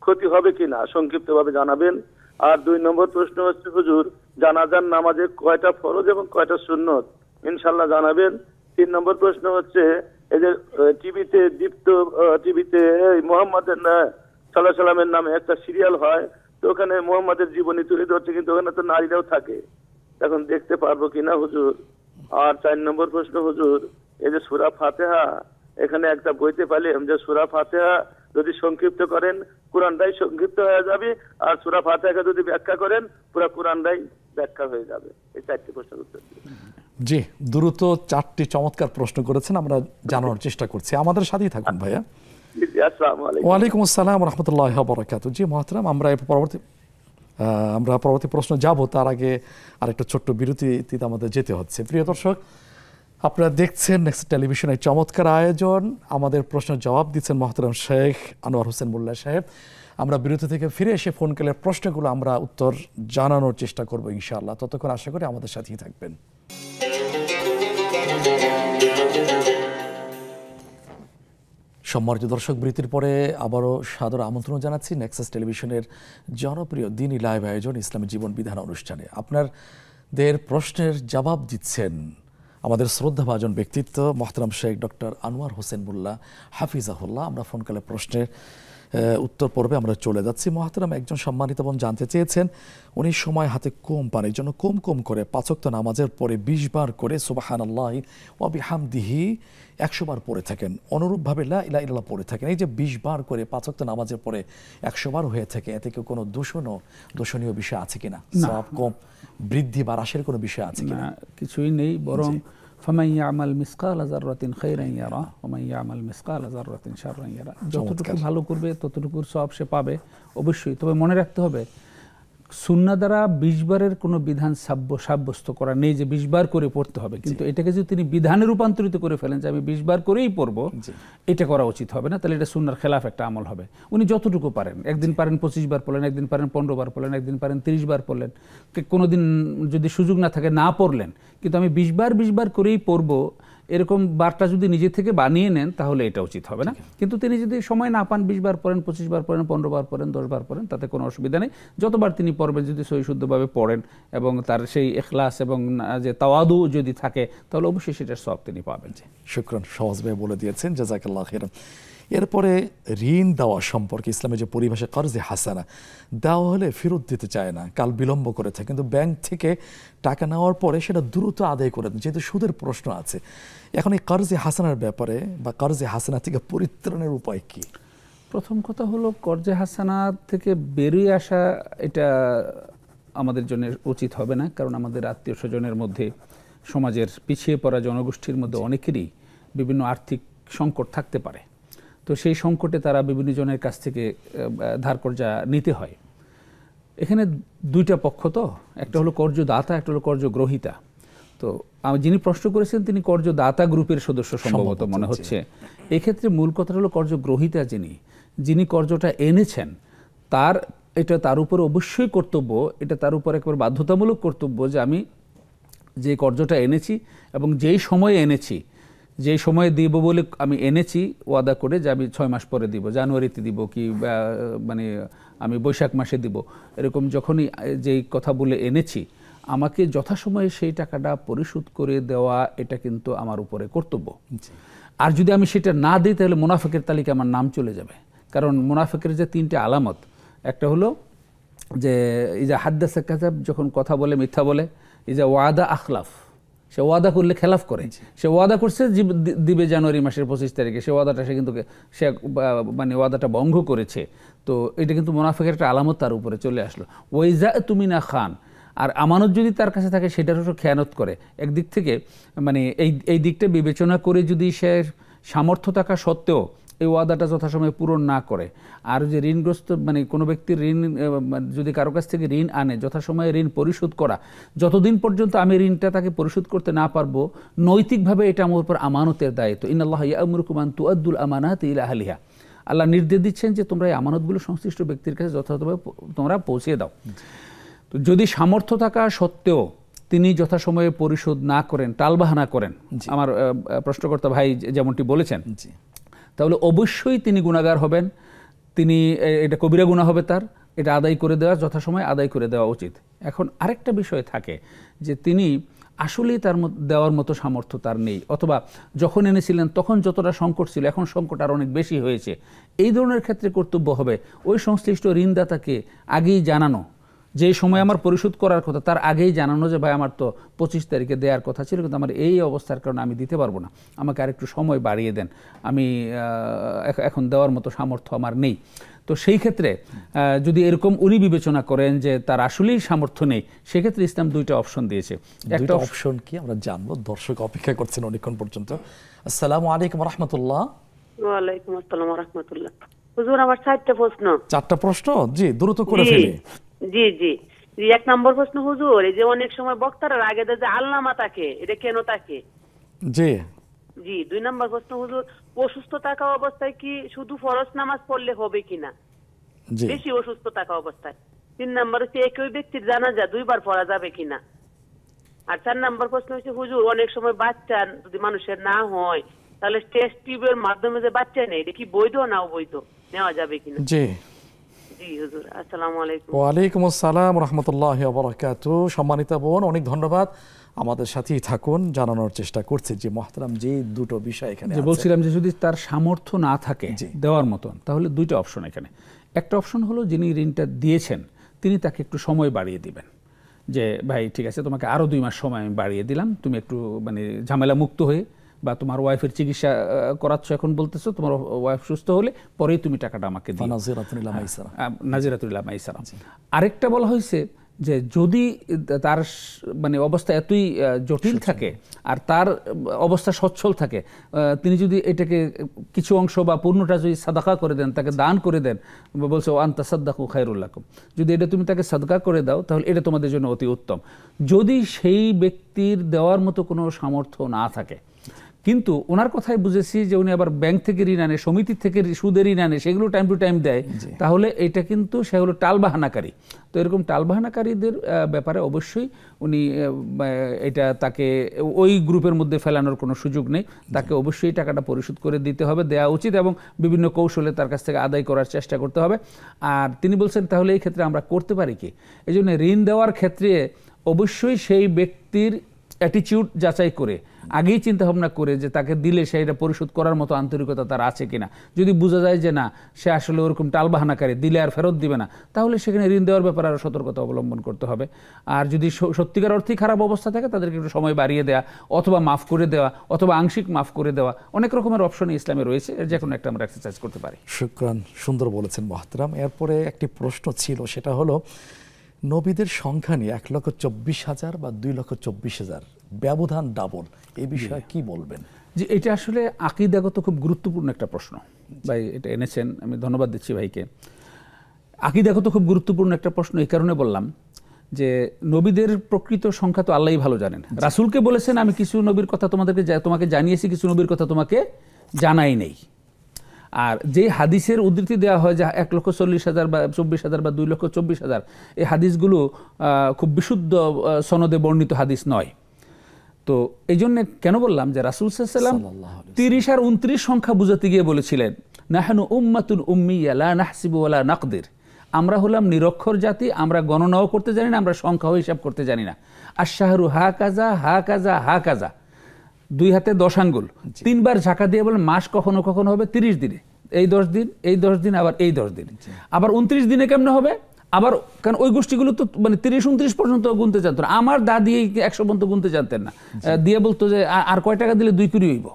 ক্ষতি হবে কিনা সংক্ষিপ্ত ভাবে জানাবেন। আর 2 নম্বর প্রশ্ন হচ্ছে হুজুর, জানাজার নামাজে কয়টা ফরজ এবং কয়টা সুন্নত ইনশাআল্লাহ জানাবেন। 3 নম্বর প্রশ্ন হচ্ছে, এই যে টিভিতে মোহাম্মদের সাল্লাল্লাহু আলাইহি সাল্লামের নামে একটা সিরিয়াল হয়, তো ওখানে মোহাম্মদের জীবনী তুলে ধরছে, কিন্তু ওখানে তো নারীরাও থাকে, এখন দেখতে পারবো কিনা হুজুর। আর 4 নম্বর প্রশ্ন হুজুর, এই যে সূরা ফাতিহা, এখানে একটা বইতে পাইলাম যে সূরা ফাতিহা যদি সংক্ষিপ্ত করেন কোরআনটাই সংক্ষিপ্ত হয়ে যাবে, আর সূরা ফাতিহাকে যদি ব্যাখ্যা করেন পুরো কোরআনটাই ব্যাখ্যা হয়ে যাবে। এই 4টি প্রশ্নের উত্তর দিন। জি, দ্রুত 4টি চমৎকার প্রশ্ন করেছেন, আমরা জানার চেষ্টা করছি। আমাদের সাথেই থাকুন ভাইয়া। আসসালামু আলাইকুম। ওয়ালাইকুম আসসালাম ওয়া রাহমাতুল্লাহি ওয়া বারাকাতুহু। জি মুহতারাম, আমরা পরবর্তী প্রশ্ন যাব, তার আগে আরেকটা ছোট্ট বিরতিতে আমাদের যেতে হচ্ছে। প্রিয় দর্শক, আপনারা দেখছেন নেক্সট টেলিভিশনের চমৎকার আয়োজন। আমাদের প্রশ্নের জবাব দিচ্ছেন মহতারাম শেখ আনোয়ার হোসেন মোল্লা সাহেব। আমরা বিরতি থেকে ফিরে এসে ফোন কলের প্রশ্নগুলো আমরা উত্তর জানানোর চেষ্টা করব ইনশাআল্লাহ। ততক্ষণ আশা করি আমাদের সাথেই থাকবেন। সম্মানিত দর্শক, বিরতির পরে আবারও সাদর আমন্ত্রণ জানাচ্ছি নেক্সাস টেলিভিশনের জনপ্রিয় দিনী লাইভ আয়োজন ইসলামী জীবন বিধান অনুষ্ঠানে। আপনাদের প্রশ্নের জবাব দিচ্ছেন আমাদের শ্রদ্ধাভাজন ব্যক্তিত্ব মহতারাম শেখ ডক্টর আনোয়ার হোসেন মোল্লা হাফিজাহুল্লাহ। আমরা ফোন কলে প্রশ্নের উত্তর পর্বে আমরা চলে যাচ্ছি। মহতারাম একজন সম্মানিত বোন জানতে চেয়েছেন, উনি সময় হাতে কম পান, এই জন্য কম করে 5 ওয়াক্ত নামাজের পরে 20 বার করে সুবহানাল্লাহি ওয়া বিহামদিহি 100 বার পড়ে থাকেন, অনুরূপভাবে লা ইলাহা ইল্লাল্লাহ পড়ে থাকেন। এই যে 20 বার করে 5 ওয়াক্ত নামাজের পরে 100 বার হয়ে থাকে, এতে কি কোনো দূষণীয় বিষয় আছে কিনা? সওয়াব কম বৃদ্ধি বা হ্রাসের কোনো বিষয় আছে কিনা? কিছুই নেই, বরং ফামান ইয়ামাল মিসকাল যাররাতিন খায়রান ইয়ারা ওয়া মান ইয়ামাল মিসকাল যাররাতিন শাররান ইয়ারা। যতটুকু ভালো করবে ততটুকুর সওয়াব সে পাবে অবশ্যই। তবে মনে রাখতে হবে, সুন্নাহ দ্বারা 20 বারের কোনো বিধান সাব্যস্ত করা নেই যে 20 বার করে পড়তে হবে, কিন্তু এটাকে যদি তিনি বিধানে রূপান্তরিত করে ফেলেন যে আমি 20 বার করেই পড়বো, এটা করা উচিত হবে না। তাহলে এটা সুন্নাহর খেলাফ একটা আমল হবে। উনি যতটুকু পারেন, একদিন পারেন 25 বার পড়লেন, একদিন পারেন 15 বার পড়লেন, একদিন পারেন 30 বার পড়লেন, কোনোদিন যদি সুযোগ না থাকে না পড়লেন, কিন্তু আমি 20 বার করেই পড়বো, এরকম বারটা যদি নিজে থেকে বানিয়ে নেন তাহলে এটা উচিত হবে না। কিন্তু তিনি যদি সময় না পান, 20 বার পড়েন, 25 বার পড়েন, 15 বার পড়েন, 10 বার পড়েন, তাতে কোনো অসুবিধা নেই। যতবার তিনি পড়বেন যদি সহিশুদ্ধভাবে পড়েন এবং তার সেই ইখলাস এবং যে তাওয়াদু যদি থাকে, তাহলে অবশ্যই সেটার সওয়াব তিনি পাবেন। শুকরান, সহজভাবে বলে দিয়েছেন, জাযাকাল্লাহু খাইরান। এরপরে ঋণ দেওয়া সম্পর্কে ইসলামের যে পরিভাষা কর্জে হাসানা, দেওয়া হলে ফেরত দিতে চায় না, কাল বিলম্ব করে থাকে, কিন্তু ব্যাংক থেকে টাকা নেওয়ার পরে সেটা দ্রুত আদায় করে দেন, যেহেতু সুদের প্রশ্ন আছে। এখন এই কর্জে হাসানার ব্যাপারে বা কর্জে হাসানা থেকে পরিত্রাণের উপায় কি? প্রথম কথা হলো, কর্জে হাসানা থেকে বেরিয়ে আসা এটা আমাদের জন্য উচিত হবে না, কারণ আমাদের আত্মীয় স্বজনের মধ্যে, সমাজের পিছিয়ে পড়া জনগোষ্ঠীর মধ্যে অনেকেরই বিভিন্ন আর্থিক সংকট থাকতে পারে। তো সেই সংকটে তারা বিভিন্ন জনের কাছ থেকে ধার কর্জা নিতে হয়। এখানে দুইটা পক্ষ, তো একটা হলো কর্জদাতা, একটা হলো কর্জগ্রহীতা। তো যিনি প্রশ্ন করেছেন তিনি কর্জদাতা গ্রুপের সদস্য সম্ভবত মনে হচ্ছে। এক্ষেত্রে মূল কথা হলো কর্জগ্রহীতা যিনি কর্জটা এনেছেন, এটা তার উপর অবশ্যই কর্তব্য, এটা তার উপর একেবারে বাধ্যতামূলক কর্তব্য যে আমি যে কর্জটা এনেছি এবং যেই সময়ে এনেছি, যেই সময়ে দিব বলে আমি এনেছি ওয়াদা করে যে আমি 6 মাস পরে দিব, জানুয়ারিতে দিব কি মানে আমি বৈশাখ মাসে দিব, এরকম যখনই যেই কথা বলে এনেছি আমাকে যথাসময়ে সেই টাকাটা পরিশোধ করে দেওয়া, এটা কিন্তু আমার উপরে কর্তব্য। আর যদি আমি সেটা না দিই তাহলে মুনাফিকের তালিকা আমার নাম চলে যাবে। কারণ মুনাফিকের যে 3টে আলামত, একটা হলো যে এই যে হাদ্দাসা কাযাব, যখন কথা বলে মিথ্যা বলে, এই যে ওয়াদা আখলাফ, সে ওয়াদা করলে খেলাফ করে। সে ওয়াদা করছে দিবে জানুয়ারি মাসের 25 তারিখে, সে ওয়াদাটা সে মানে ওয়াদাটা ভঙ্গ করেছে। তো এটা কিন্তু মুনাফিকের একটা আলামত তার উপরে চলে আসলো। ওয়াইজা তুমিনা খান, আর আমানত যদি তার কাছে থাকে সেটার উপর খেয়ানত করে। একদিক থেকে মানে এই দিকটা বিবেচনা করে যদি সে সামর্থ্য থাকা সত্ত্বেও এই ওয়াদাটা যথাসময়ে পূরণ না করে, আর যে ঋণগ্রস্ত মানে কোনো ব্যক্তির ঋণ যদি কারো কাছ থেকে ঋণ আনে, যথাসময়ে ঋণ পরিশোধ করা, যতদিন পর্যন্ত আমি ঋণটা তাকে পরিশোধ করতে না পারবো, নৈতিকভাবে এটা আমার উপর আমানতের দায়িত্ব। ইন্নাল্লাহ ইয়া'মুরুকুম আন তুআদ্দুল আমানাতি ইলা আহলিহা, আল্লাহ নির্দেশ দিচ্ছেন যে তোমরা এই আমানতগুলো সংশ্লিষ্ট ব্যক্তির কাছে যথাযথভাবে তোমরা পৌঁছে দাও। তো যদি সামর্থ্য থাকা সত্ত্বেও তিনি যথাসময়ে পরিশোধ না করেন, টালবাহানা করেন, আমার প্রশ্নকর্তা ভাই যেমনটি বলেছেন, তাহলে অবশ্যই তিনি গুনাহগার হবেন। তিনি এটা কবিরা গুনাহ হবে তার, এটা আদায় করে দেওয়া, যথাসময়ে আদায় করে দেওয়া উচিত। এখন আরেকটা বিষয় থাকে যে তিনি আসলেই তার দেওয়ার মতো সামর্থ্য তার নেই, অথবা যখন এনেছিলেন তখন যতটা সংকট ছিল এখন সংকট আর অনেক বেশি হয়েছে। এই ধরনের ক্ষেত্রে কর্তব্য হবে ওই সংশ্লিষ্ট ঋণদাতাকে আগেই জানানো, যে সময় আমার পরিশোধ করার কথা তার আগেই জানানো যে ভাই আমার তো 25 তারিখে দেওয়ার কথা ছিল, কিন্তু আমার এই অবস্থার কারণে আমি দিতে পারবো না, আমাকে আরেকটু সময় বাড়িয়ে দেন, আমি এখন দেওয়ার মতো সামর্থ্য আমার নেই। তো সেই ক্ষেত্রে যদি এরকম উনি বিবেচনা করেন যে তার আসলেই সামর্থ্য নেই, সেক্ষেত্রে ইসলাম 2টা অপশন দিয়েছে। একটা অপশন কি আমরা জানবো, দর্শক অপেক্ষা করছেন অনেকক্ষণ পর্যন্ত। আসসালামু আলাইকুম রাহমাতুল্লাহ। ওয়া আলাইকুম আসসালাম ওয়া রাহমাতুল্লাহ। হুজুর আমার 4টা প্রশ্ন। 4টা প্রশ্ন? জি, দ্রুত করে ফেলি। জি জি জি। 1 নম্বর প্রশ্ন হুজুর, এই যে অনেক সময় বক্তারা আগে দেয় যে আল্লামা তাকে, এটা কেন তাকে? জি জি। 2 নম্বর প্রশ্ন হুজুর, অসুস্থ থাকা অবস্থায় কি শুধু ফরজ নামাজ পড়লে হবে কিনা, বেশি অসুস্থ থাকা অবস্থায়? 3 নম্বর হচ্ছে একই ব্যক্তির জানাজা 2 বার পড়া যাবে কিনা? আর 4 নম্বর প্রশ্ন হচ্ছে হুজুর, অনেক সময় বাচ্চা যদি মানুষের না হয় তাহলে টেস্ট টিউবের মাধ্যমে যে বাচ্চা নেয়, এটা কি বৈধ না অবৈধ, নেওয়া যাবে কিনা? জি জি হুজুর। আসসালামু আলাইকুম। ওয়া আলাইকুম আসসালাম ওয়া রাহমাতুল্লাহি ওয়া বারাকাতুহু। সম্মানিত বোন, অনেক ধন্যবাদ, আমাদের সাথেই থাকুন, জানানোর চেষ্টা করছি যে মহতারাম যে 2টো বিষয় এখানে আছে। বলছিলাম যে যদি তার সামর্থ্য না থাকে দেওয়ার মতন, তাহলে 2টা অপশন এখানে। একটা অপশন হলো যিনি ঋণটা দিয়েছেন তিনি তাকে একটু সময় বাড়িয়ে দিবেন, যে ভাই ঠিক আছে তোমাকে আরো 2 মাস সময় আমি বাড়িয়ে দিলাম, তুমি একটু মানে ঝামেলা মুক্ত হয়ে, বা তোমার ওয়াইফের চিকিৎসা করাচ্ছ এখন, বলতেছো তোমার ওয়াইফ সুস্থ হলে পরেই তুমি টাকাটা আমাকে দিও, নাজিরাতুল ইলা মাইসারা। আরেকটা বলা হয়েছে যে যদি তার মানে অবস্থা এতই জটিল থাকে আর তার অবস্থা সচ্ছল থাকে, তিনি যদি এটাকে কিছু অংশ বা পূর্ণটা যদি সাদাকা করে দেন, তাকে দান করে দেন, বলছে ওয়া আনতা সাদ্দাকু খায়রুল লাকুম, যদি এটা তুমি তাকে সাদকা করে দাও তাহলে এটা তোমাদের জন্য অতি উত্তম। যদি সেই ব্যক্তির দেওয়ার মতো কোনো সামর্থ্য না থাকে, কিন্তু ওনার কথাই বুঝেছি যে উনি আবার ব্যাংক থেকে ঋণ আনে, সমিতির থেকে সুদের ঋণ আনে, সেগুলো টাইম টু টাইম দেয়, তাহলে এটা কিন্তু সে হলো টালবাহানাকারী। তো এরকম টালবাহানাকারীদের ব্যাপারে অবশ্যই উনি এটা তাকে ওই গ্রুপের মধ্যে ফেলানোর কোনো সুযোগ নেই, তাকে অবশ্যই টাকাটা পরিশোধ করে দিতে হবে, দেওয়া উচিত, এবং বিভিন্ন কৌশলে তার কাছ থেকে আদায় করার চেষ্টা করতে হবে। আর তিনি বলছেন তাহলে এই ক্ষেত্রে আমরা করতে পারি কি, এই জন্য ঋণ দেওয়ার ক্ষেত্রে অবশ্যই সেই ব্যক্তির অ্যাটিটিউড যাচাই করে আগেই চিন্তা ভাবনা করে যে তাকে দিলে সেটা পরিশোধ করার মতো আন্তরিকতা তার আছে কিনা। যদি বোঝা যায় যে না, সে আসলে ওরকম টালবাহানাকারী, দিলে আর ফেরত দিবে না, তাহলে সেখানে ঋণ দেওয়ার ব্যাপারে আরও সতর্কতা অবলম্বন করতে হবে। আর যদি সত্যিকার অর্থেই খারাপ অবস্থা থাকে তাদেরকে একটু সময় বাড়িয়ে দেওয়া, অথবা মাফ করে দেওয়া, অথবা আংশিক মাফ করে দেওয়া, অনেক রকমের অপশন ইসলামে রয়েছে, এর যে কোনো একটা আমরা এক্সারসাইজ করতে পারি। শুকরান, সুন্দর বলেছেন মহতারাম। এরপরে একটি প্রশ্ন ছিল, সেটা হলো নবীদের সংখ্যা নিয়ে 1,24,000 বা 2,24,000 ব্যবধান ডাবল, এই বিষয়ে কি বলবেন? যে এটা আসলে আকীদাগত খুব গুরুত্বপূর্ণ একটা প্রশ্ন ভাই, এটা এনেছেন, আমি ধন্যবাদ দিচ্ছি ভাইকে। আকীদাগত খুব গুরুত্বপূর্ণ একটা প্রশ্ন এই কারণে বললাম যে নবীদের প্রকৃত সংখ্যা তো আল্লাহই ভালো জানেন। রাসূলকে বলেছেন আমি কিছু নবীর কথা তোমাকে জানিয়েছি, কিছু নবীর কথা তোমাকে জানাই নেই। আর যে হাদিসের উদ্ধৃতি দেওয়া হয় যে 1,40,000 বা 24,000 বা 2,24,000, এই হাদিসগুলো খুব বিশুদ্ধ সনদে বর্ণিত হাদিস নয়। তো এই জন্য কেন বললাম যে রাসূল সাল্লাল্লাহু আলাইহি ওয়াসাল্লাম 30 আর 29 সংখ্যা বুঝাতে গিয়ে বলেছিলেন নাহনু উম্মাতুন উম্মিয়া লা নাহসিবু ওয়া লা নাকদির, আমরা হলাম নিরক্ষর জাতি, আমরা গণনাও করতে জানি না, আমরা সংখ্যাও হিসাব করতে জানি না। আশ-শাহরু হাকাযা হাকাযা হাকাযা, 2 হাতে 10 আঙ্গুল, 3 বার ঝাঁকা দিয়ে বলেন মাস কখনো কখনো হবে 30 দিনে, এই 10 দিন, এই 10 দিন, আবার এই 10 দিন, আবার 29 দিনে কেমনে হবে? আবার কারণ ওই গোষ্ঠীগুলো তো মানে 30-29 পর্যন্ত গুনতে জানতো না। আমার দাদি 100 পর্যন্ত গুনতে জানতেন না, দিয়ে বলতো যে আর কয় টাকা দিলে 2 কুড়ি হইব।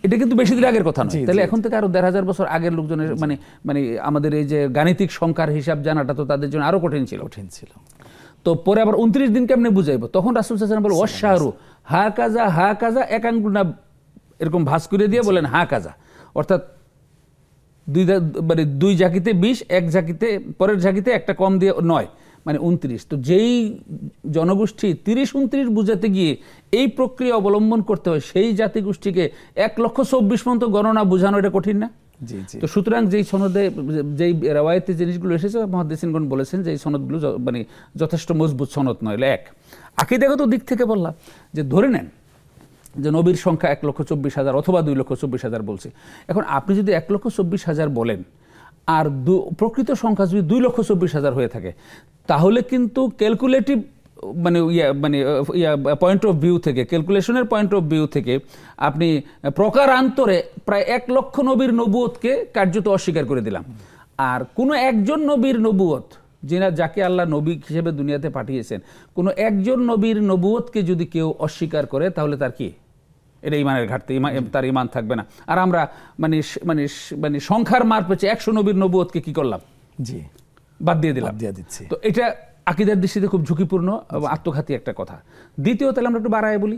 এটা কিন্তু বেশি দিন আগের কথা নয়। তাহলে এখন থেকে আরো 1,500 বছর আগের লোকজনের মানে আমাদের এই যে গাণিতিক সংখ্যার হিসাব জানাটা তো তাদের জন্য আরো কঠিন ছিল। তো পরে আবার 29 দিন কেমনে বুঝাইবো? তখন রাসূল সাল্লাল্লাহু আলাইহি ওয়াসাল্লাম বলে ওয়াশাহরু হাকাযা হাকাযা, এক আঙ্গুল না এরকম ভাঁজ করে দিয়ে বলেন হাকাযা, অর্থাৎ 2 ঝাঁকিতে 20, এক ঝাঁকিতে পরের ঝাঁকিতে একটা কম দিয়ে 9, মানে 29। তো যেই জনগোষ্ঠী 30-29 বুঝাতে গিয়ে এই প্রক্রিয়া অবলম্বন করতে হয়, সেই জাতিগোষ্ঠীকে 1,24,000 পর্যন্ত গণনা বোঝানো এটা কঠিন না? তো সুতরাং যেই সনদে যেই রেওয়ায়েতে জিনিসগুলো এসেছে মুহাদ্দিসিনগণ বলেছেন যে এই সনদগুলো মানে যথেষ্ট মজবুত সনদ নয়। এক আকীদাগত দিক থেকে বললাম যে ধরে নেন যে নবীর সংখ্যা 1,24,000 অথবা 2,24,000 বলছে। এখন আপনি যদি 1,24,000 বলেন আর প্রকৃত সংখ্যা যদি 2,24,000 হয়ে থাকে, তাহলে কিন্তু ক্যালকুলেটিভ পয়েন্ট অফ ভিউ থেকে, ক্যালকুলেশনের পয়েন্ট অফ ভিউ থেকে আপনি প্রকারান্তরে প্রায় 1,00,000 নবীর নবুয়তকে কার্যত অস্বীকার করে দিলাম। আর কোনো একজন নবীর নবুয়ত, যাকে আল্লাহ নবী হিসেবে দুনিয়াতে পাঠিয়েছেন, কোনো একজন নবীর নবুয়তকে যদি কেউ অস্বীকার করে তাহলে তার কি? এটা ইমানের ঘাটতি, তার ইমান থাকবে না। আর আমরা মানে সংখ্যার মার পেছে 100 নবীর নবুয়তকে কি করলাম? বাদ দিয়ে দিলাম। তো এটা আকীদার দৃষ্টিতে খুব ঝুঁকিপূর্ণ এবং আত্মঘাতী একটা কথা। দ্বিতীয়, তাহলে আমরা একটু বাড়ায় বলি,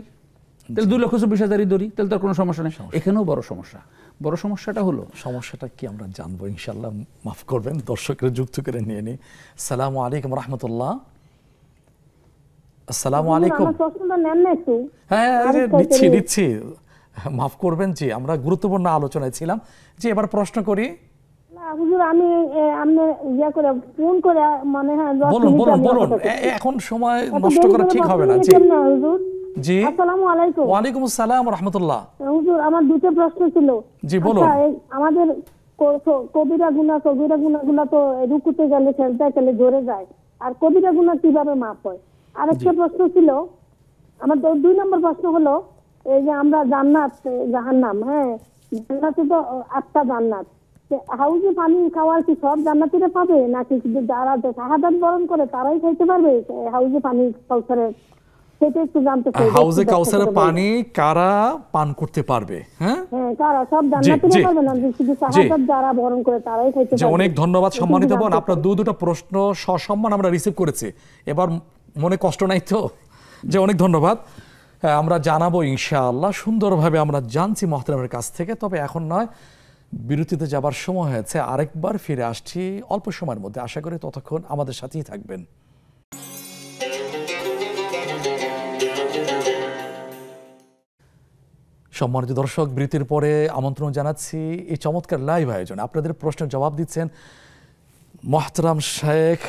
তাহলে 2,24,000 ধরি, তাহলে তার কোনো সমস্যা নেই। এখানেও বড় সমস্যা। বড় সমস্যাটা হলো, সমস্যাটা কি আমরা জানবো ইনশাআল্লাহ, মাফ করবেন দর্শকরা যুক্ত করে নিয়ে নি। আসসালামু আলাইকুম রাহমাতুল্লাহ। আসসালামু আলাইকুম। হ্যাঁ নিচ্ছি, মাফ করবেন জি, আমরা গুরুত্বপূর্ণ আলোচনায় ছিলাম। জি এবার প্রশ্ন করি। হুজুর আমি আপনি ইয়া করে ফোন করে মনে হয় বলুন, এখন সময় নষ্ট করা ঠিক হবে না। জি জি আসসালামু আলাইকুম। ওয়া আলাইকুম আসসালাম ওয়া রাহমাতুল্লাহ। হুজুর আমার দুটো প্রশ্ন ছিল। জি বলুন। আমাদের কবিরা গুনাহ গুলো তো রুকুতে গেলে সেজদায় গেলে ঝরে যায়, আর কবিরা গুনাহ কিভাবে মাপ হয়? আরেকটা প্রশ্ন ছিল আমার, 2 নম্বর প্রশ্ন হলো এই যে আমরা জান্নাত জাহান্নাম, হ্যাঁ জান্নাতে তো 8টা জান্নাত, হাউজে পানি খাওয়ার কি সব জান্নাতীরা পাবে নাকি যারা শাহাদাত বরণ করে তারাই খাইতে পারবে হাউজে পানি কাউসারের? সেটা একটু জানতে চাই। হাউজে কাউসারের পানি কারা পান করতে পারবে? হ্যাঁ কারা? সব জান্নাতীরা পারবে না, শুধু শাহাদাত যারা বরণ করে তারাই খাইতে পারবে? অনেক ধন্যবাদ সম্মানিত বোন, আপনার দুটো প্রশ্ন সসম্মান আমরা রিসিভ করেছি, এবার মনে কষ্ট নাই তো? যে অনেক ধন্যবাদ। আমরা জানাবো ইনশাআল্লাহ, সুন্দরভাবে আমরা জানছি মুহতারামের কাছ থেকে। তবে এখন নয়, বিরতিতে যাবার সময় হয়েছে, আরেকবার ফিরে আসছি অল্প সময়ের মধ্যে। আশা করি ততক্ষণ আমাদের সাথেই থাকবেন। সম্মানিত দর্শক, বিরতির পরে আমন্ত্রণ জানাচ্ছি এই চমৎকার লাইভ আয়োজনে। আপনাদের প্রশ্নের জবাব দিচ্ছেন মোহতারাম শেখ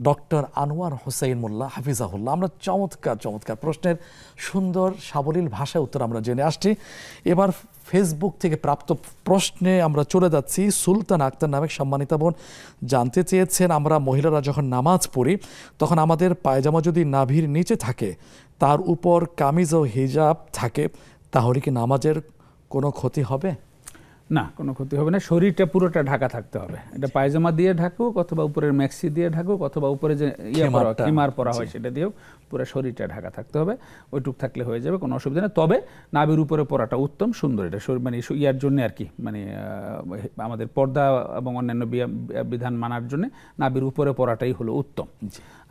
ডক্টর আনোয়ার হোসেন মোল্লা হাফিজাহুল্লাহ। আমরা চমৎকার প্রশ্নের সুন্দর সাবলীল ভাষায় উত্তর আমরা জেনে আসছি। এবার ফেসবুক থেকে প্রাপ্ত প্রশ্নে আমরা চলে যাচ্ছি। সুলতান আক্তার নামে সম্মানিত বোন জানতে চেয়েছেন, আমরা মহিলারা যখন নামাজ পড়ি তখন আমাদের পায়জামা যদি নাভির নিচে থাকে, তার উপর কামিজ ও হিজাব থাকে, তাহলে কি নামাজের কোনো ক্ষতি হবে? না, কোনো ক্ষতি হবে না। শরীরটা পুরোটা ঢাকা থাকতে হবে। এটা পায়জামা দিয়ে ঢাকুক, অথবা উপরের ম্যাক্সি দিয়ে ঢাকুক, অথবা উপরে যে খিমার পরা হয় সেটা দিয়েও পুরো শরীরটা ঢাকা থাকতে হবে, ওইটুক থাকলে হয়ে যাবে, কোনো অসুবিধা নেই। তবে নাভির উপরে পড়াটা উত্তম, সুন্দর, এটা মানে ইয়ার জন্য আর কি, মানে আমাদের পর্দা এবং অন্যান্য বিধান মানার জন্য নাভির উপরে পড়াটাই হলো উত্তম।